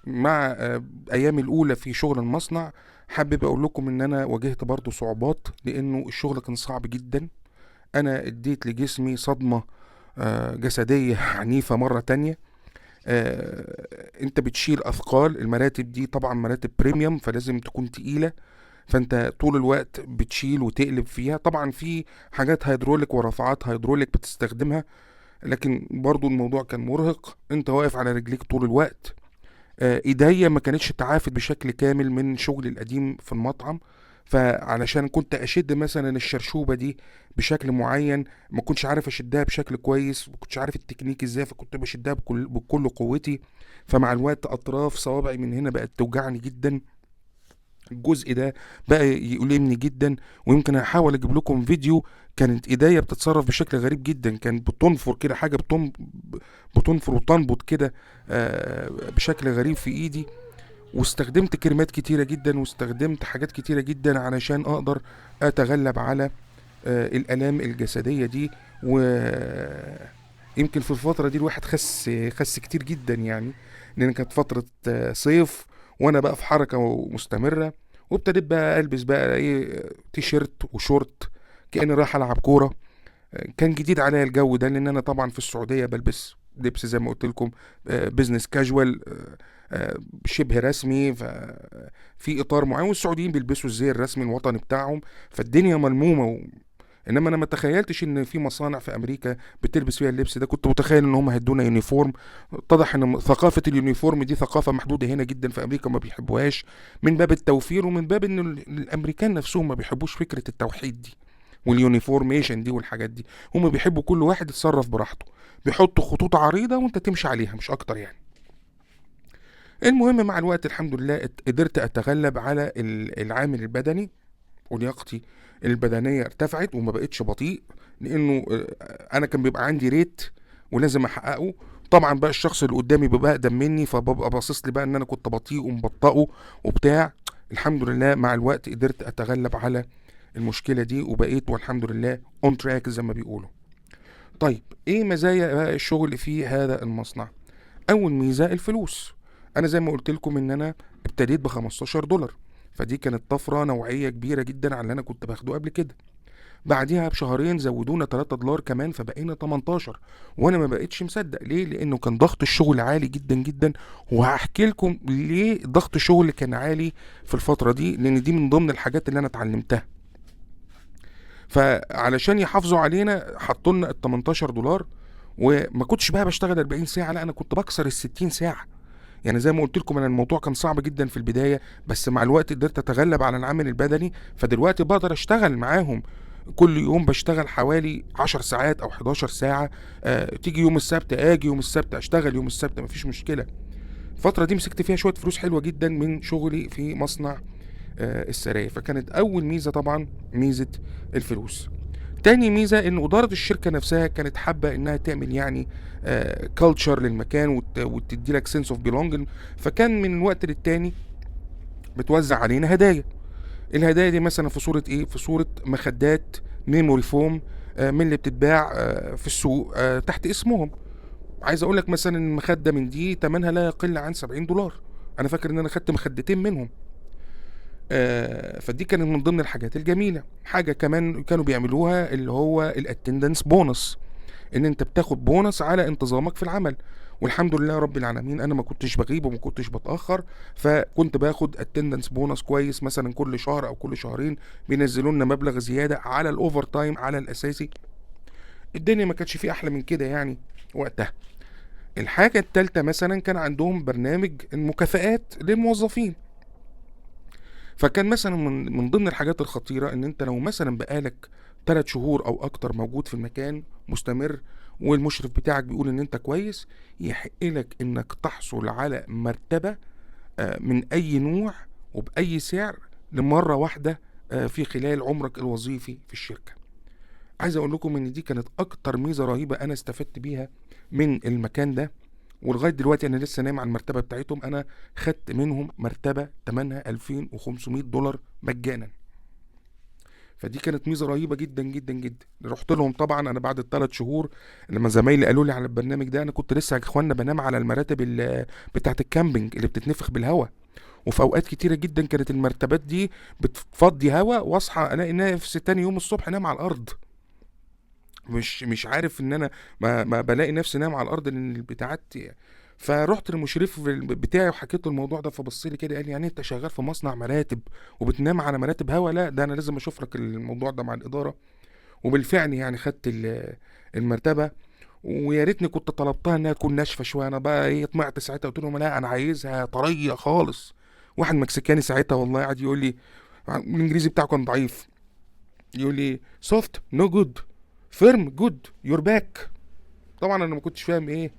مع ايامي الاولى في شغل المصنع، حابب اقول لكم ان انا واجهت برضو صعوبات، لانه الشغل كان صعب جدا. انا اديت لجسمي صدمة جسدية عنيفة مرة تانية. انت بتشيل اثقال، المراتب دي طبعا مراتب بريميوم فلازم تكون تقيلة، فانت طول الوقت بتشيل وتقلب فيها. طبعا في حاجات هيدروليك ورافعات هيدروليك بتستخدمها، لكن برضو الموضوع كان مرهق، انت واقف على رجليك طول الوقت. ايديا ما كانتش تعافت بشكل كامل من شغلي القديم في المطعم. فعلشان كنت اشد مثلا الشرشوبة دي بشكل معين، ما كنتش عارف اشدها بشكل كويس، ما كنتش عارف التكنيك ازاي، فكنت بشدها بكل قوتي. فمع الوقت اطراف صوابعي من هنا بقت توجعني جدا، الجزء ده بقى يؤلمني جدا. ويمكن احاول اجيب لكم فيديو، كانت ايديا بتتصرف بشكل غريب جدا، كانت بتنفر كده حاجه بتنفر وتنبض كده بشكل غريب في ايدي. واستخدمت كريمات كتيره جدا، واستخدمت حاجات كتيره جدا علشان اقدر اتغلب على الالام الجسديه دي. ويمكن في الفتره دي الواحد خس كتير جدا يعني، لان كانت فتره صيف، وانا بقى في حركه مستمره. وابتديت بقى البس بقى ايه تي شيرت وشورت كاني رايح العب كوره. كان جديد عليا الجو ده، لان انا طبعا في السعوديه بلبس لبس زي ما قلت لكم بزنس كاجوال شبه رسمي، في اطار معين، والسعوديين بيلبسوا الزي الرسمي الوطني بتاعهم، فالدنيا ملمومه انما انا ما تخيلتش ان في مصانع في امريكا بتلبس فيها اللبس ده. كنت متخيل ان هم هيدونا يونيفورم. اتضح ان ثقافه اليونيفورم دي ثقافه محدوده هنا جدا في امريكا، ما بيحبوهاش من باب التوفير، ومن باب ان الامريكان نفسهم ما بيحبوش فكره التوحيد دي واليونيفورميشن دي والحاجات دي. هم بيحبوا كل واحد يتصرف براحته، بيحطوا خطوط عريضة وانت تمشي عليها مش اكتر يعني. المهم مع الوقت الحمد لله قدرت اتغلب على العامل البدني، ولياقتي البدنية ارتفعت وما بقتش بطيء، لانه انا كان بيبقى عندي ريت ولازم احققه. طبعا بقى الشخص اللي قدامي بيبقى اقدم مني، فببقى باصص لي بقى ان انا كنت بطيء ومبطئه وبتاع. الحمد لله مع الوقت قدرت اتغلب على المشكلة دي، وبقيت والحمد لله اون تراك زي ما بيقولوا. طيب ايه مزايا بقى الشغل في هذا المصنع؟ اول ميزة الفلوس. انا زي ما قلت لكم ان انا ابتديت ب $15، فدي كانت طفرة نوعية كبيرة جدا على اللي انا كنت باخده قبل كده. بعديها بشهرين زودونا $3 كمان فبقينا 18، وانا ما بقتش مصدق. ليه؟ لانه كان ضغط الشغل عالي جدا جدا. وهحكي لكم ليه ضغط الشغل كان عالي في الفترة دي، لان دي من ضمن الحاجات اللي انا اتعلمتها. فعلشان يحافظوا علينا حطوا لنا ال 18 دولار. وما كنتش بقى بشتغل 40 ساعه، لا انا كنت بكسر ال 60 ساعه. يعني زي ما قلت لكم، انا الموضوع كان صعب جدا في البدايه، بس مع الوقت قدرت اتغلب على العامل البدني. فدلوقتي بقدر اشتغل معاهم. كل يوم بشتغل حوالي 10 ساعات او 11 ساعه. تيجي يوم السبت اجي يوم السبت اشتغل يوم السبت، مفيش مشكله. الفتره دي مسكت فيها شويه فلوس حلوه جدا من شغلي في مصنع السراير. فكانت اول ميزه طبعا ميزه الفلوس. تاني ميزه ان اداره الشركه نفسها كانت حابه انها تعمل يعني كلتشر للمكان وتدي لك سنس اوف بيلونجن. فكان من وقت للتاني بتوزع علينا هدايا. الهدايا دي مثلا في صوره ايه؟ في صوره مخدات ميموري فوم من اللي بتتباع في السوق تحت اسمهم. عايز اقول لك مثلا المخده من دي ثمنها لا يقل عن 70 دولار. انا فاكر ان انا خدت مخدتين منهم. فدي كانت من ضمن الحاجات الجميله. حاجه كمان كانوا بيعملوها اللي هو الاتندنس بونص، ان انت بتاخد بونص على انتظامك في العمل. والحمد لله رب العالمين انا ما كنتش بغيب وما كنتش بتاخر، فكنت باخد اتندنس بونص كويس. مثلا كل شهر او كل شهرين بينزلوا لنا مبلغ زياده على الاوفر تايم على الاساسي. الدنيا ما كانتش فيه احلى من كده يعني وقتها. الحاجه الثالثه مثلا كان عندهم برنامج المكافآت للموظفين. فكان مثلا من ضمن الحاجات الخطيره ان انت لو مثلا بقالك 3 شهور او اكتر موجود في المكان مستمر، والمشرف بتاعك بيقول ان انت كويس، يحق لك انك تحصل على مرتبه من اي نوع وباي سعر لمره واحده في خلال عمرك الوظيفي في الشركه. عايز اقول لكم ان دي كانت اكتر ميزه رهيبه انا استفدت بيها من المكان ده. ولغايه دلوقتي انا لسه نايم على المرتبه بتاعتهم. انا خدت منهم مرتبه ثمنها 2500 دولار مجانا. فدي كانت ميزه رهيبه جدا جدا جدا. رحت لهم طبعا انا بعد ال3 شهور، لما زمايلي قالوا لي على البرنامج ده. انا كنت لسه يا اخوانا بنام على المراتب بتاعه الكامبينج اللي بتتنفخ بالهواء. وفي اوقات كتيره جدا كانت المرتبات دي بتفضي هواء، واصحى الاقي نفسي تاني يوم الصبح نام على الارض. مش عارف ان انا ما بلاقي نفسي نايم على الارض لان البتاعات. فرحت للمشرف بتاعي وحكيت له الموضوع ده، فبص لي كده قال لي يعني انت شغال في مصنع مراتب وبتنام على مراتب هوا؟ لا ده انا لازم اشوف لك الموضوع ده مع الاداره. وبالفعل يعني خدت المرتبه. ويا ريتني كنت طلبتها انها تكون ناشفه شويه. انا بقى ايه طمعت ساعتها قلت لهم لا انا عايزها طريه خالص. واحد مكسيكاني ساعتها والله قعد يقول لي، الانجليزي بتاعه كان ضعيف، يقول لي سوفت نو جود فيرم جود يور باك. طبعا انا ما كنتش فاهم ايه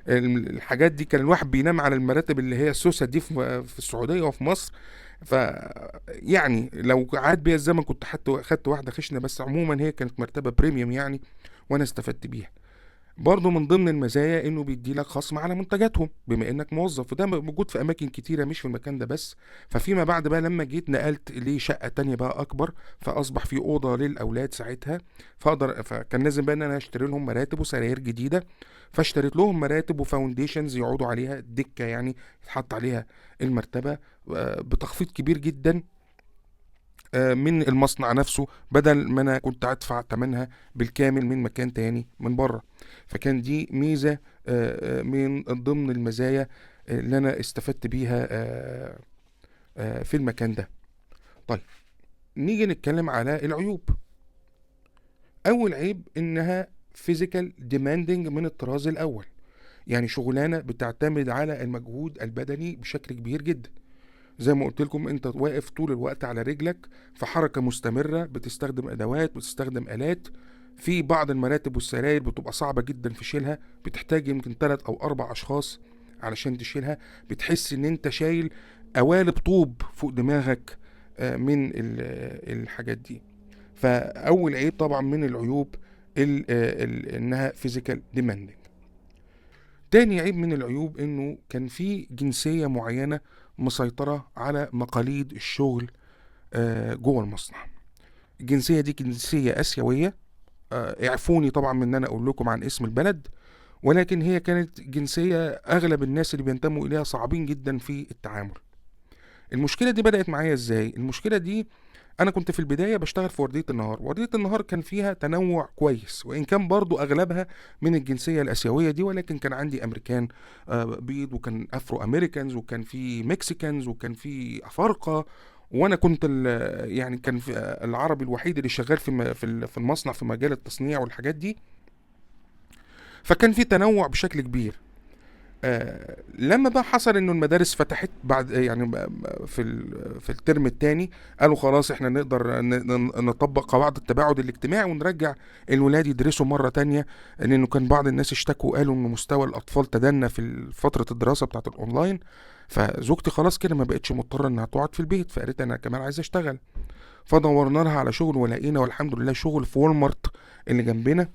الحاجات دي. كان الواحد بينام على المراتب اللي هي السوسه دي في السعوديه وفي مصر. ف يعني لو عاد بيا الزمن كنت حتى خدت واحده خشنه، بس عموما هي كانت مرتبه بريميوم يعني، وانا استفدت بيها. برضه من ضمن المزايا انه بيدي لك خصم على منتجاتهم بما انك موظف، وده موجود في اماكن كتيره مش في المكان ده بس. ففيما بعد بقى لما جيت نقلت لشقه تانية بقى اكبر، فاصبح في اوضه للاولاد ساعتها. فكان لازم بقى ان انا اشتري لهم مراتب وسراير جديده. فاشتريت لهم مراتب وفاونديشنز يقعدوا عليها دكه يعني يتحط عليها المرتبه بتخفيض كبير جدا من المصنع نفسه، بدل ما انا كنت ادفع ثمنها بالكامل من مكان تاني من بره. فكان دي ميزة من ضمن المزايا اللي انا استفدت بيها في المكان ده. طيب نيجي نتكلم على العيوب. اول عيب انها فيزيكال ديماندنج من الطراز الاول. يعني شغلانة بتعتمد على المجهود البدني بشكل كبير جدا. زي ما قلت لكم انت واقف طول الوقت على رجلك في حركة مستمرة، بتستخدم ادوات، بتستخدم الات. في بعض المراتب والسراير بتبقى صعبة جدا في شيلها، بتحتاج يمكن 3 او 4 اشخاص علشان تشيلها. بتحس ان انت شايل قوالب طوب فوق دماغك من الحاجات دي. فاول عيب طبعا من العيوب انها فيزيكال ديماندنج. تاني عيب من العيوب انه كان في جنسية معينة مسيطرة على مقاليد الشغل جوه المصنع. الجنسية دي جنسية آسيوية. اعفوني طبعا من ان انا اقول لكم عن اسم البلد، ولكن هي كانت جنسية اغلب الناس اللي بينتموا اليها صعبين جدا في التعامل. المشكلة دي بدأت معايا ازاي؟ المشكلة دي انا كنت في البدايه بشتغل في ورديه النهار. ورديه النهار كان فيها تنوع كويس، وان كان برضو اغلبها من الجنسيه الاسيويه دي، ولكن كان عندي امريكان بيض، وكان افرو امريكانز، وكان في مكسيكانز، وكان في افارقه، وانا كنت يعني كان في العربي الوحيد اللي شغال في المصنع في مجال التصنيع والحاجات دي. فكان في تنوع بشكل كبير. لما بقى حصل انه المدارس فتحت بعد يعني في الترم الثاني، قالوا خلاص احنا نقدر نطبق قواعد التباعد الاجتماعي ونرجع الولاد يدرسوا مرة تانية، لانه كان بعض الناس اشتكوا قالوا ان مستوى الاطفال تدنى في فترة الدراسة بتاعت الاونلاين. فزوجتي خلاص كده ما بقتش مضطرة انها تقعد في البيت، فقالت انا كمان عايز اشتغل. فدورنا لها على شغل ولقينا والحمد لله شغل في وول مارت اللي جنبنا،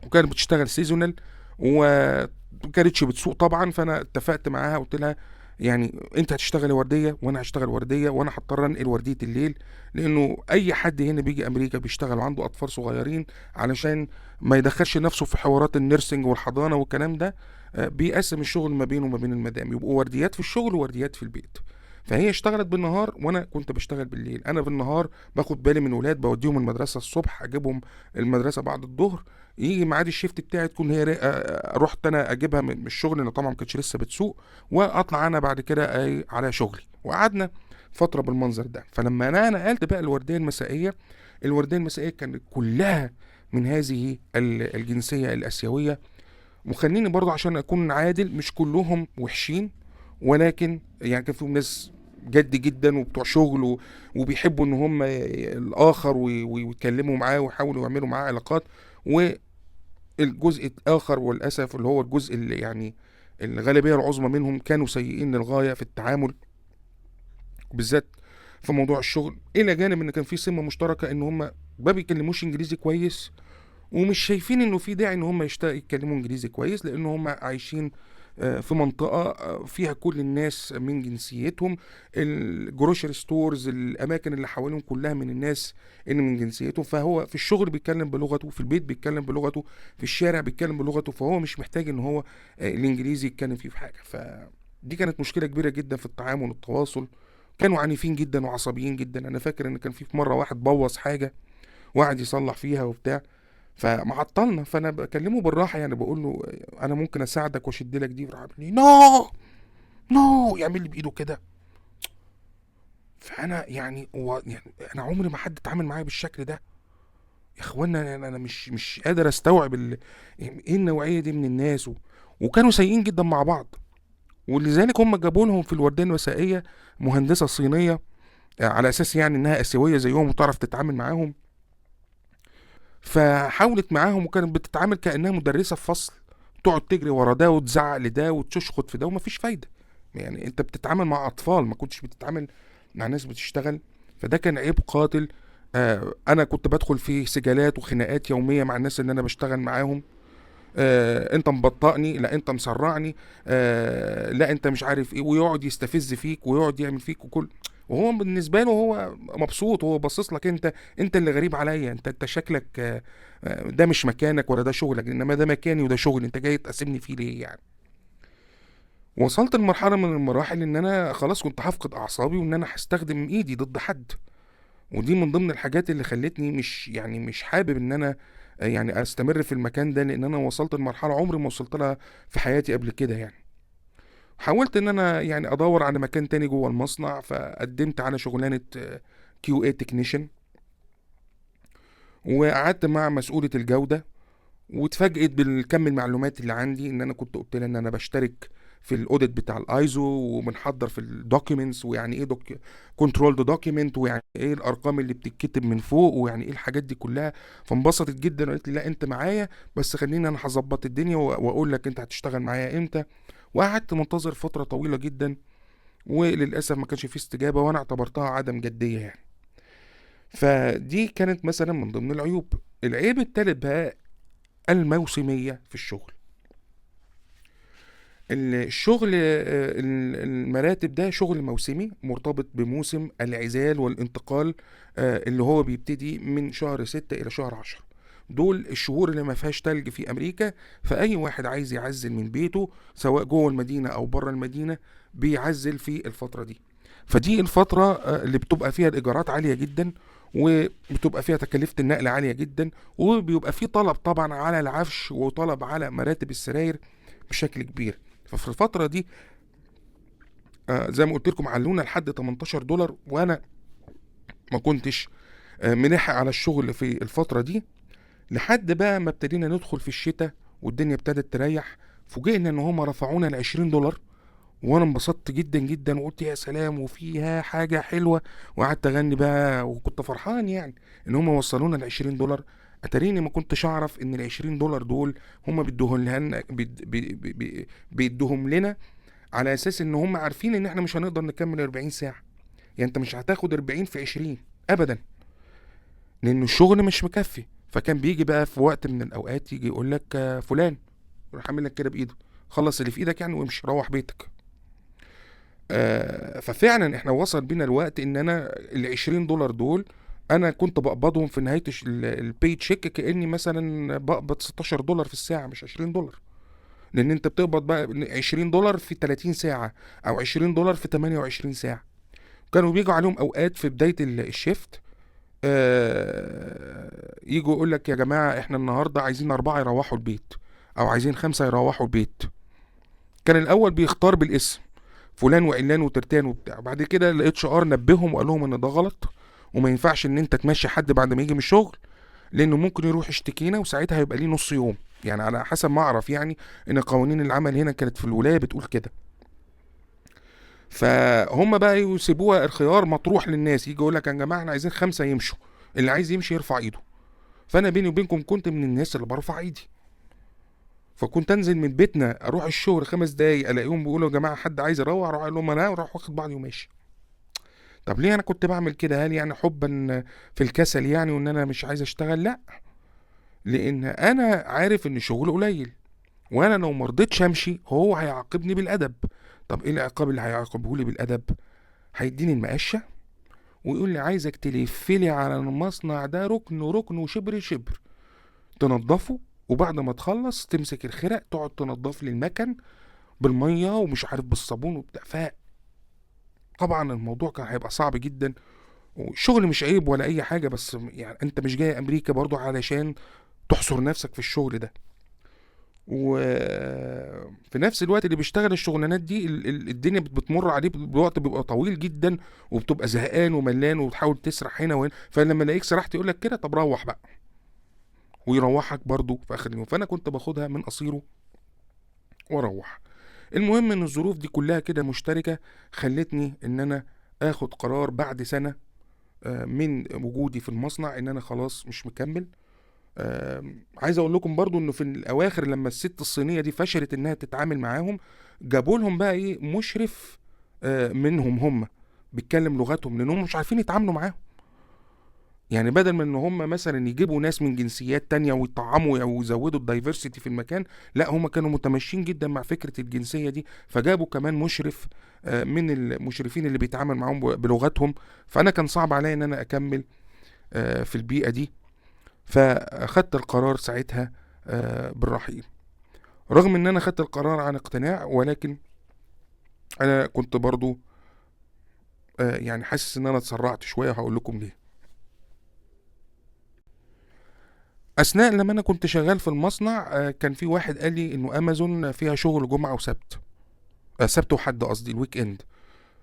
وكانت بتشتغل سيزونال وما كانتش بتسوق طبعا. فانا اتفقت معاها قلت لها يعني انت هتشتغلي ورديه وانا هشتغل ورديه، وانا هضطر انقل ورديه الليل، لانه اي حد هنا بيجي امريكا بيشتغل وعنده اطفال صغيرين علشان ما يدخلش نفسه في حوارات النيرسينج والحضانه والكلام ده، بيقسم الشغل ما بينه وما بين المدام، يبقوا ورديات في الشغل وورديات في البيت. فهي اشتغلت بالنهار وانا كنت بشتغل بالليل. انا بالنهار باخد بالي من ولاد، بوديهم المدرسه الصبح، اجيبهم المدرسه بعد الظهر، يجي ميعاد الشيفت بتاعي تكون هي رحت انا اجيبها من الشغل، لان طبعا ما كانتش لسه بتسوق، واطلع انا بعد كده على شغلي. وقعدنا فتره بالمنظر ده. فلما انا نقلت بقى الورديه المسائيه، الورديه المسائيه كانت كلها من هذه الجنسيه الاسيويه. وخليني برضه عشان اكون عادل، مش كلهم وحشين، ولكن يعني كان فيهم ناس جد جدا وبتوع شغل وبيحبوا ان هم الاخر ويتكلموا معاه ويحاولوا يعملوا معاه علاقات. والجزء الاخر والاسف اللي هو الجزء اللي يعني الغالبيه العظمى منهم كانوا سيئين للغايه في التعامل، بالذات في موضوع الشغل. الى جانب ان كان في سمه مشتركه ان هم ما بيتكلموش انجليزي كويس، ومش شايفين انه في داعي ان هم يتكلموا انجليزي كويس، لان هم عايشين في منطقة فيها كل الناس من جنسيتهم. الجروشري ستورز، الأماكن اللي حواليهم كلها من الناس اللي من جنسيتهم. فهو في الشغل بيتكلم بلغته، في البيت بيتكلم بلغته، في الشارع بيتكلم بلغته، فهو مش محتاج ان هو الانجليزي يتكلم فيه في حاجة. فدي كانت مشكلة كبيرة جدا في التعامل والتواصل. كانوا عنيفين جدا وعصبيين جدا. انا فاكر ان كان في مرة واحد بوظ حاجة وقعد يصلح فيها وبتاع، فمعطلنا. فانا بكلمه بالراحه، يعني بقول له انا ممكن اساعدك واشد لك دي، وراح عامل لي نو نو، يعمل لي بايده كده. فانا يعني يعني انا عمري ما حد اتعامل معايا بالشكل ده يا اخوانا. انا مش قادر استوعب يعني ايه النوعيه دي من الناس وكانوا سيئين جدا مع بعض. ولذلك هم جابوا لهم في الورديه الوثائقيه مهندسه صينيه، على اساس يعني انها اسيويه زيهم وتعرف تتعامل معاهم. فحاولت معاهم وكانت بتتعامل كأنها مدرسة في فصل، تقعد تجري ورا ده وتزعق لده وتشخط في ده ومفيش فايدة. يعني انت بتتعامل مع اطفال، ما كنتش بتتعامل مع ناس بتشتغل. فده كان عيب قاتل. انا كنت بدخل في سجالات وخناقات يومية مع الناس اللي انا بشتغل معاهم. انت مبطئني، لا انت مسرعني، لا انت مش عارف ايه، ويقعد يستفز فيك ويقعد يعمل فيك وكل. وهو بالنسبه له هو مبسوط، هو باصص لك انت اللي غريب عليا، انت شكلك ده مش مكانك ولا ده شغلك، انما ده مكاني وده شغلي، انت جاي تقاسمني فيه ليه يعني. وصلت لمرحله من المراحل ان انا خلاص كنت هفقد اعصابي وان انا هستخدم ايدي ضد حد. ودي من ضمن الحاجات اللي خلتني مش حابب ان انا يعني استمر في المكان ده، لان انا وصلت لمرحله عمري ما وصلت لها في حياتي قبل كده يعني. حاولت ان انا يعني ادور على مكان تاني جوه المصنع، فقدمت على شغلانه كيو اي تكنيشن، وقعدت مع مسؤوله الجوده، واتفاجئت بالكم المعلومات اللي عندي. ان انا كنت قلت لها ان انا بشترك في الاوديت بتاع الايزو، وبنحضر في الدوكيومنتس، ويعني ايه كنترول دوكيومنت، ويعني ايه الارقام اللي بتتكتب من فوق، ويعني ايه الحاجات دي كلها. فانبسطت جدا وقالت لي لا انت معايا، بس خليني انا هظبط الدنيا واقول لك انت هتشتغل معايا امتى. وقعدت منتظر فتره طويله جدا، وللاسف ما كانش فيه استجابه، وانا اعتبرتها عدم جديه يعني. فدي كانت مثلا من ضمن العيوب. العيب التالت بقى الموسميه في الشغل. الشغل المراتب ده شغل موسمي مرتبط بموسم العزال والانتقال، اللي هو بيبتدي من شهر 6 إلى شهر 10. دول الشهور اللي ما فيهاش تلج في أمريكا. فأي واحد عايز يعزل من بيته سواء جوه المدينة أو بره المدينة بيعزل في الفترة دي. فدي الفترة اللي بتبقى فيها الإيجارات عالية جدا، وبتبقى فيها تكلفة النقل عالية جدا، وبيبقى في طلب طبعا على العفش وطلب على مراتب السراير بشكل كبير. ففي الفترة دي زي ما قلت لكم علونا لحد 18 دولار، وانا ما كنتش ملاحق على الشغل في الفترة دي، لحد بقى ما ابتدينا ندخل في الشتاء والدنيا ابتدت تريح. فوجئنا ان هم رفعونا ل 20 دولار، وانا انبسطت جدا جدا وقلت يا سلام وفيها حاجة حلوة، وقعدت اغني بقى وكنت فرحان يعني ان هم وصلونا ل 20 دولار. اتاريني ما كنتش اعرف ان ال 20 دولار دول هم بيدوهم لنا بيدوهم لنا على اساس ان هم عارفين ان احنا مش هنقدر نكمل 40 ساعة. يعني انت مش هتاخد 40 في 20 ابدا، لان الشغل مش مكفي. فكان بيجي بقى في وقت من الاوقات يجي يقول لك فلان، يروح عامل لك كده بايده، خلص اللي في ايدك يعني وامشي روح بيتك. ففعلا احنا وصل بينا الوقت ان انا ال 20 دولار دول انا كنت بقبضهم في نهايه البي تشيك، كاني مثلا بقبض 16 دولار في الساعه مش 20 دولار. لان انت بتقبض بقى 20 دولار في 30 ساعه، او 20 دولار في 28 ساعه. كانوا بيجوا عليهم اوقات في بدايه الشيفت، يجوا يقول لك يا جماعه احنا النهارده عايزين 4 يروحوا البيت، او عايزين 5 يروحوا البيت. كان الاول بيختار بالاسم فلان وعلان وترتان وبتاع، بعد كده الاتش ار نبههم وقال لهم ان ده غلط، وما ينفعش ان انت تمشي حد بعد ما يجي من الشغل، لانه ممكن يروح يشتكينا وساعتها هيبقى ليه نص يوم. يعني على حسب ما اعرف يعني ان قوانين العمل هنا كانت في الولايه بتقول كده. فهم بقى يسيبوها الخيار مطروح للناس، يجي يقول لك يا جماعه احنا عايزين 5 يمشوا، اللي عايز يمشي يرفع ايده. فانا بيني وبينكم كنت من الناس اللي برفع ايدي، فكنت انزل من بيتنا اروح الشغل 5 دقايق الاقيهم بيقولوا يا جماعه حد عايز يروح، اروح اقول لهم انا اروح واخد بعضي وماشي. طب ليه انا كنت بعمل كده؟ هل يعني حبا في الكسل يعني وان انا مش عايز اشتغل؟ لا، لان انا عارف ان الشغل قليل، وانا لو مرضتش امشي هو هيعاقبني بالادب. طب ايه العقاب اللي هيعاقبه لي بالادب؟ هيديني المقشه ويقول لي عايزك تلفلي على المصنع ده ركن ركن وشبر شبر، تنضفه، وبعد ما تخلص تمسك الخرق تقعد تنضف لي المكن بالميه ومش عارف بالصابون وبتاع. فطبعا الموضوع كان هيبقى صعب جدا. والشغل مش عيب ولا اي حاجه، بس يعني انت مش جاي امريكا برضو علشان تحصر نفسك في الشغل ده. وفي نفس الوقت اللي بيشتغل الشغلانات دي الدنيا بتمر عليه بالوقت بيبقى طويل جدا، وبتبقى زهقان وملان وتحاول تسرح هنا وهنا. فلما الاقيك سرحت يقول لك كده طب روح بقى، ويروحك برضو في اخر اليوم. فانا كنت باخدها من قصيره واروح. المهم ان الظروف دي كلها كده مشتركه خلتني ان انا اخد قرار بعد سنه من وجودي في المصنع ان انا خلاص مش مكمل. عايز اقول لكم برضو انه في الاواخر لما الست الصينيه دي فشلت انها تتعامل معاهم، جابوا لهم بقى ايه مشرف منهم هم بيتكلم لغتهم، لانهم مش عارفين يتعاملوا معاهم. يعني بدل من ان هم مثلا يجيبوا ناس من جنسيات تانية ويطعموا او يزودوا الدايفرسيتي في المكان، لا هم كانوا متماشيين جدا مع فكرة الجنسية دي، فجابوا كمان مشرف من المشرفين اللي بيتعامل معاهم بلغتهم. فانا كان صعب عليا ان انا اكمل في البيئة دي، فاخدت القرار ساعتها بالرحيل. رغم ان انا خدت القرار عن اقتناع، ولكن انا كنت برضو يعني حاسس ان انا اتسرعت شوية، وهقول لكم ليه. اثناء لما انا كنت شغال في المصنع كان في واحد قال لي انه امازون فيها شغل جمعه وسبت، سبت وحد قصدي الويك اند.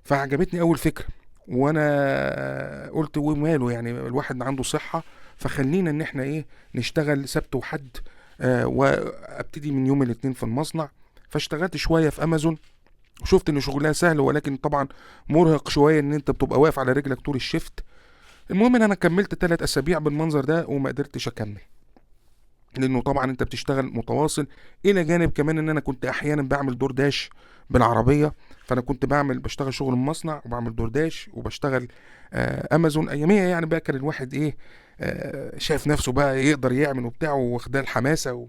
فعجبتني اول فكره، وانا قلت وماله يعني الواحد عنده صحه، فخلينا ان احنا ايه نشتغل سبت وحد وابتدي من يوم الاثنين في المصنع. فاشتغلت شويه في امازون وشفت ان شغلها سهل، ولكن طبعا مرهق شويه ان انت بتبقى واقف على رجلك طول الشفت. المهم ان انا كملت 3 اسابيع بالمنظر ده وما قدرتش اكمل، لانه طبعا انت بتشتغل متواصل، الى جانب كمان ان انا كنت احيانا بعمل دور داش بالعربيه. فانا كنت بشتغل شغل المصنع وبعمل دور داش وبشتغل امازون اياميها. يعني بقى كان الواحد ايه شايف نفسه بقى يقدر يعمل وبتاع واخداه الحماسه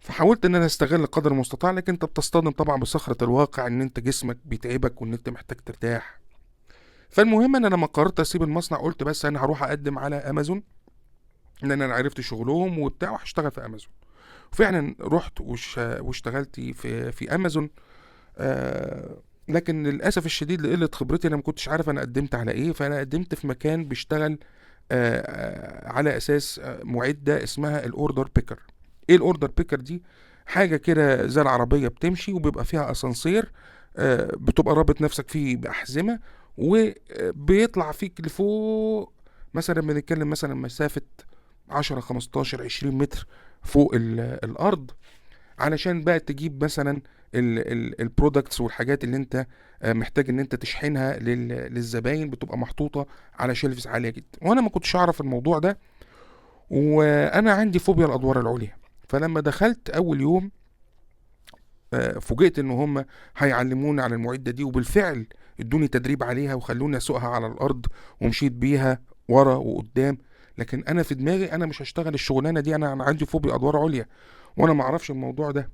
فحاولت ان انا استغل قدر المستطاع، لكن انت بتصطدم طبعا بصخره الواقع ان انت جسمك بيتعبك وان انت محتاج ترتاح. فالمهم ان انا لما قررت اسيب المصنع قلت بس انا هروح اقدم على امازون، ان انا عرفت شغلهم وبتاع وهشتغل في امازون. وفعلا رحت واشتغلت في امازون. لكن للاسف الشديد لقله خبرتي انا ما كنتش عارف انا قدمت على ايه. فانا قدمت في مكان بيشتغل على اساس معده اسمها الاوردر بيكر. ايه الاوردر بيكر دي؟ حاجه كده زي العربيه بتمشي وبيبقى فيها اسانسير بتبقى رابط نفسك فيه بأحزمة، وبيطلع فيك لفوق. مثلا بنتكلم مثلا مسافة 10 15 20 متر فوق الأرض، علشان بقى تجيب مثلا البرودكتس والحاجات اللي انت محتاج ان انت تشحنها للزباين، بتبقى محطوطة على شيلفز عالية جدا. وانا ما كنتش اعرف الموضوع ده، وانا عندي فوبيا الادوار العليا. فلما دخلت اول يوم فوجئت ان هم هيعلمونا على المعدة دي، وبالفعل ادوني تدريب عليها وخلوني اسوقها على الارض، ومشيت بيها ورا وقدام. لكن انا في دماغي انا مش هشتغل الشغلانه دي، انا عندي فوبيا ادوار عليا، وانا ما اعرفش الموضوع ده.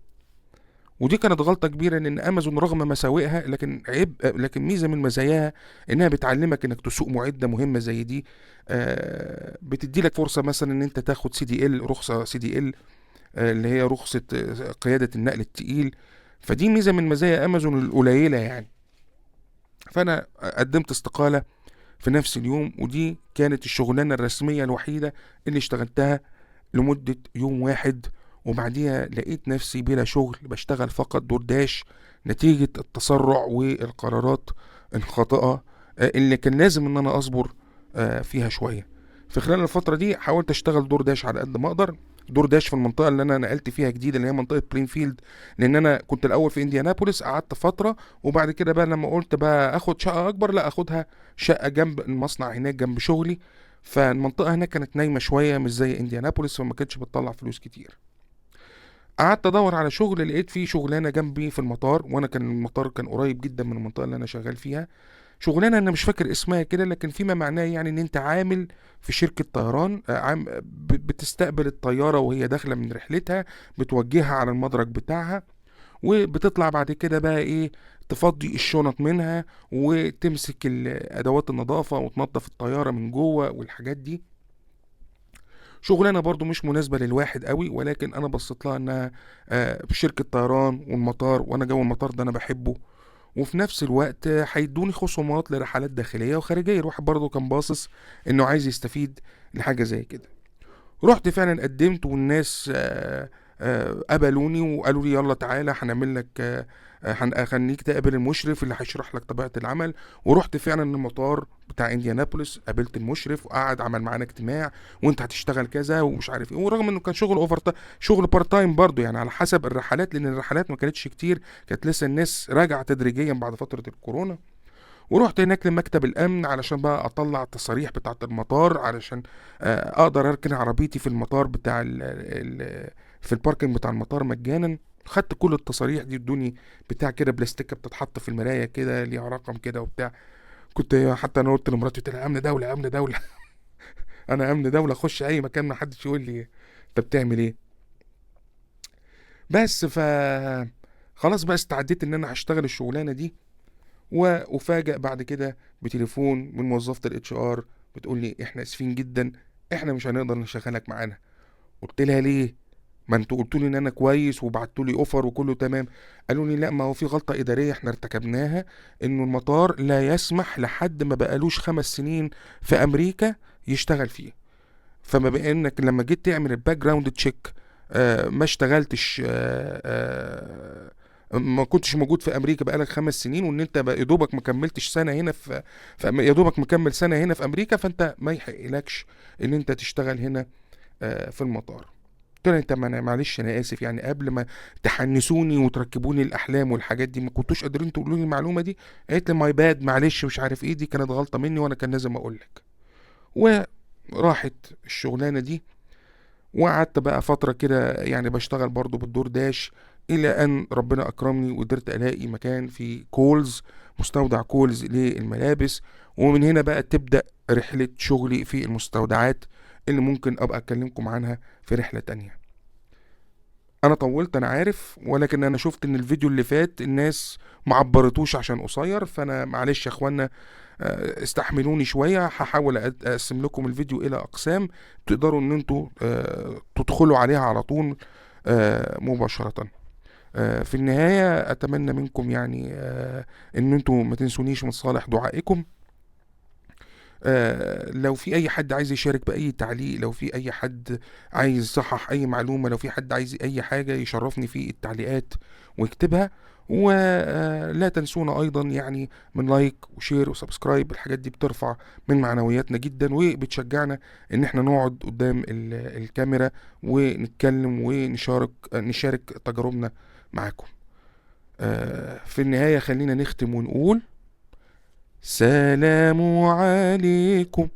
ودي كانت غلطة كبيرة، لأن أمازون رغم مساوئها لكن لكن ميزة من مزاياها إنها بتعلمك إنك تسوق معدة مهمة زي دي. بتدي لك فرصة مثلا إن أنت تاخد CDL، رخصة CDL اللي هي رخصة قيادة النقل التقيل. فدي ميزة من مزايا أمازون القليلة يعني. فأنا قدمت استقالة في نفس اليوم، ودي كانت الشغلانة الرسمية الوحيدة اللي اشتغلتها لمدة يوم واحد. وبعديها لقيت نفسي بلا شغل، بشتغل فقط دور داش، نتيجة التسرع والقرارات الخاطئة اللي كان لازم ان انا اصبر فيها شوية. في خلال الفترة دي حاولت اشتغل دور داش على قد ما اقدر. دور داش في المنطقة اللي انا نقلت فيها جديد، اللي هي منطقة برينفيلد، لان انا كنت الاول في انديانابوليس، قعدت فترة، وبعد كده بقى لما قلت بقى اخد شقة اكبر، لا اخدها شقة جنب المصنع هناك جنب شغلي. فالمنطقة هناك كانت نايمة شوية مش زي انديانابوليس، فما كانتش بتطلع فلوس كتير. قعدت ادور على شغل، لقيت فيه شغلانه جنبي في المطار، وانا كان المطار كان قريب جدا من المنطقه اللي انا شغال فيها. شغلانه انا مش فاكر اسمها كده، لكن فيما معناه يعني ان انت عامل في شركه طيران، بتستقبل الطياره وهي داخله من رحلتها، بتوجهها على المدرج بتاعها، وبتطلع بعد كده بقى ايه، تفضي الشنط منها، وتمسك ادوات النظافه وتنظف الطياره من جوه والحاجات دي. شغلانه برضو مش مناسبه للواحد قوي، ولكن انا بصيت لها انها في شركه طيران والمطار، وانا جو المطار ده انا بحبه. وفي نفس الوقت هيدوني خصومات لرحلات داخليه وخارجيه. الواحد برضو كان باصص انه عايز يستفيد لحاجه زي كده. رحت فعلا قدمت، والناس قبلوني وقالوا لي يلا تعالى هنعمل لك هنخليك تقابل المشرف اللي هيشرح لك طبيعة العمل. ورحت فعلا المطار بتاع انديانابوليس، قابلت المشرف وقعد عمل معانا اجتماع، وانت هتشتغل كذا ومش عارف ايه. ورغم انه كان شغل شغل بارت تايم برضه يعني على حسب الرحلات، لان الرحلات ما كانتش كتير، كانت لسه الناس راجعه تدريجيا بعد فتره الكورونا. ورحت هناك لمكتب الامن علشان بقى اطلع التصاريح بتاعه المطار، علشان اقدر اركن عربيتي في المطار بتاع في الباركنج بتاع المطار مجانا. خدت كل التصاريح دي، ادوني بتاع كده بلاستيكه بتتحط في المرايه كده ليها رقم كده وبتاع. كنت حتى انا قلت لمراتي، قلت لها امن دوله امن دوله انا امن دوله، اخش اي مكان ما حدش يقول لي انت بتعمل ايه. بس خلاص بقى استعديت ان انا هشتغل الشغلانه دي. وافاجئ بعد كده بتليفون من موظفة HR، بتقول لي احنا اسفين جدا، احنا مش هنقدر نشغلك معانا. قلت لها ليه؟ ما انتوا قلتوا لي ان انا كويس وبعتوا لي اوفر وكله تمام. قالوا لي لا، ما هو في غلطة ادارية احنا ارتكبناها، انه المطار لا يسمح لحد ما بقالوش 5 سنين في امريكا يشتغل فيه. فما بقى انك لما جيت تعمل الباك جراوند تشيك ما اشتغلتش، ما كنتش موجود في امريكا بقالك 5 سنين، وان انت يا دوبك ما كملتش سنه هنا يا دوبك مكمل سنه هنا في امريكا، فانت ما يحقلكش ان انت تشتغل هنا في المطار. قلت لها انت معلش انا اسف، يعني قبل ما تحنسوني وتركبوني الاحلام والحاجات دي ما كنتوش قادرين تقولوا لي المعلومه دي؟ قالت لي ماي باد، معلش مش عارف ايه، دي كانت غلطه مني وانا كان لازم اقول لك. وراحت الشغلانه دي. وقعدت بقى فترة كده يعني بشتغل برضو بالدور داش، إلى أن ربنا أكرمني وقدرت ألاقي مكان في كولز، مستودع كولز للملابس. ومن هنا بقى تبدأ رحلة شغلي في المستودعات، اللي ممكن أبقى أكلمكم عنها في رحلة تانية. أنا طولت أنا عارف، ولكن أنا شفت إن الفيديو اللي فات الناس معبرتوش عشان قصير، فأنا معلش يا إخوانا استحملوني شوية. هحاول أقسم لكم الفيديو إلى أقسام تقدروا إن انتوا تدخلوا عليها على طول مباشرة. في النهاية أتمنى منكم يعني إن انتوا ما تنسونيش من صالح دعائكم. لو في أي حد عايز يشارك بأي تعليق، لو في أي حد عايز يصحح أي معلومة، لو في حد عايز أي حاجة، يشرفني في التعليقات ويكتبها. ولا تنسونا ايضا يعني من لايك وشير وسبسكرايب. الحاجات دي بترفع من معنوياتنا جدا وبتشجعنا ان احنا نقعد قدام الكاميرا ونتكلم نشارك تجاربنا معاكم. في النهاية خلينا نختم ونقول سلام عليكم.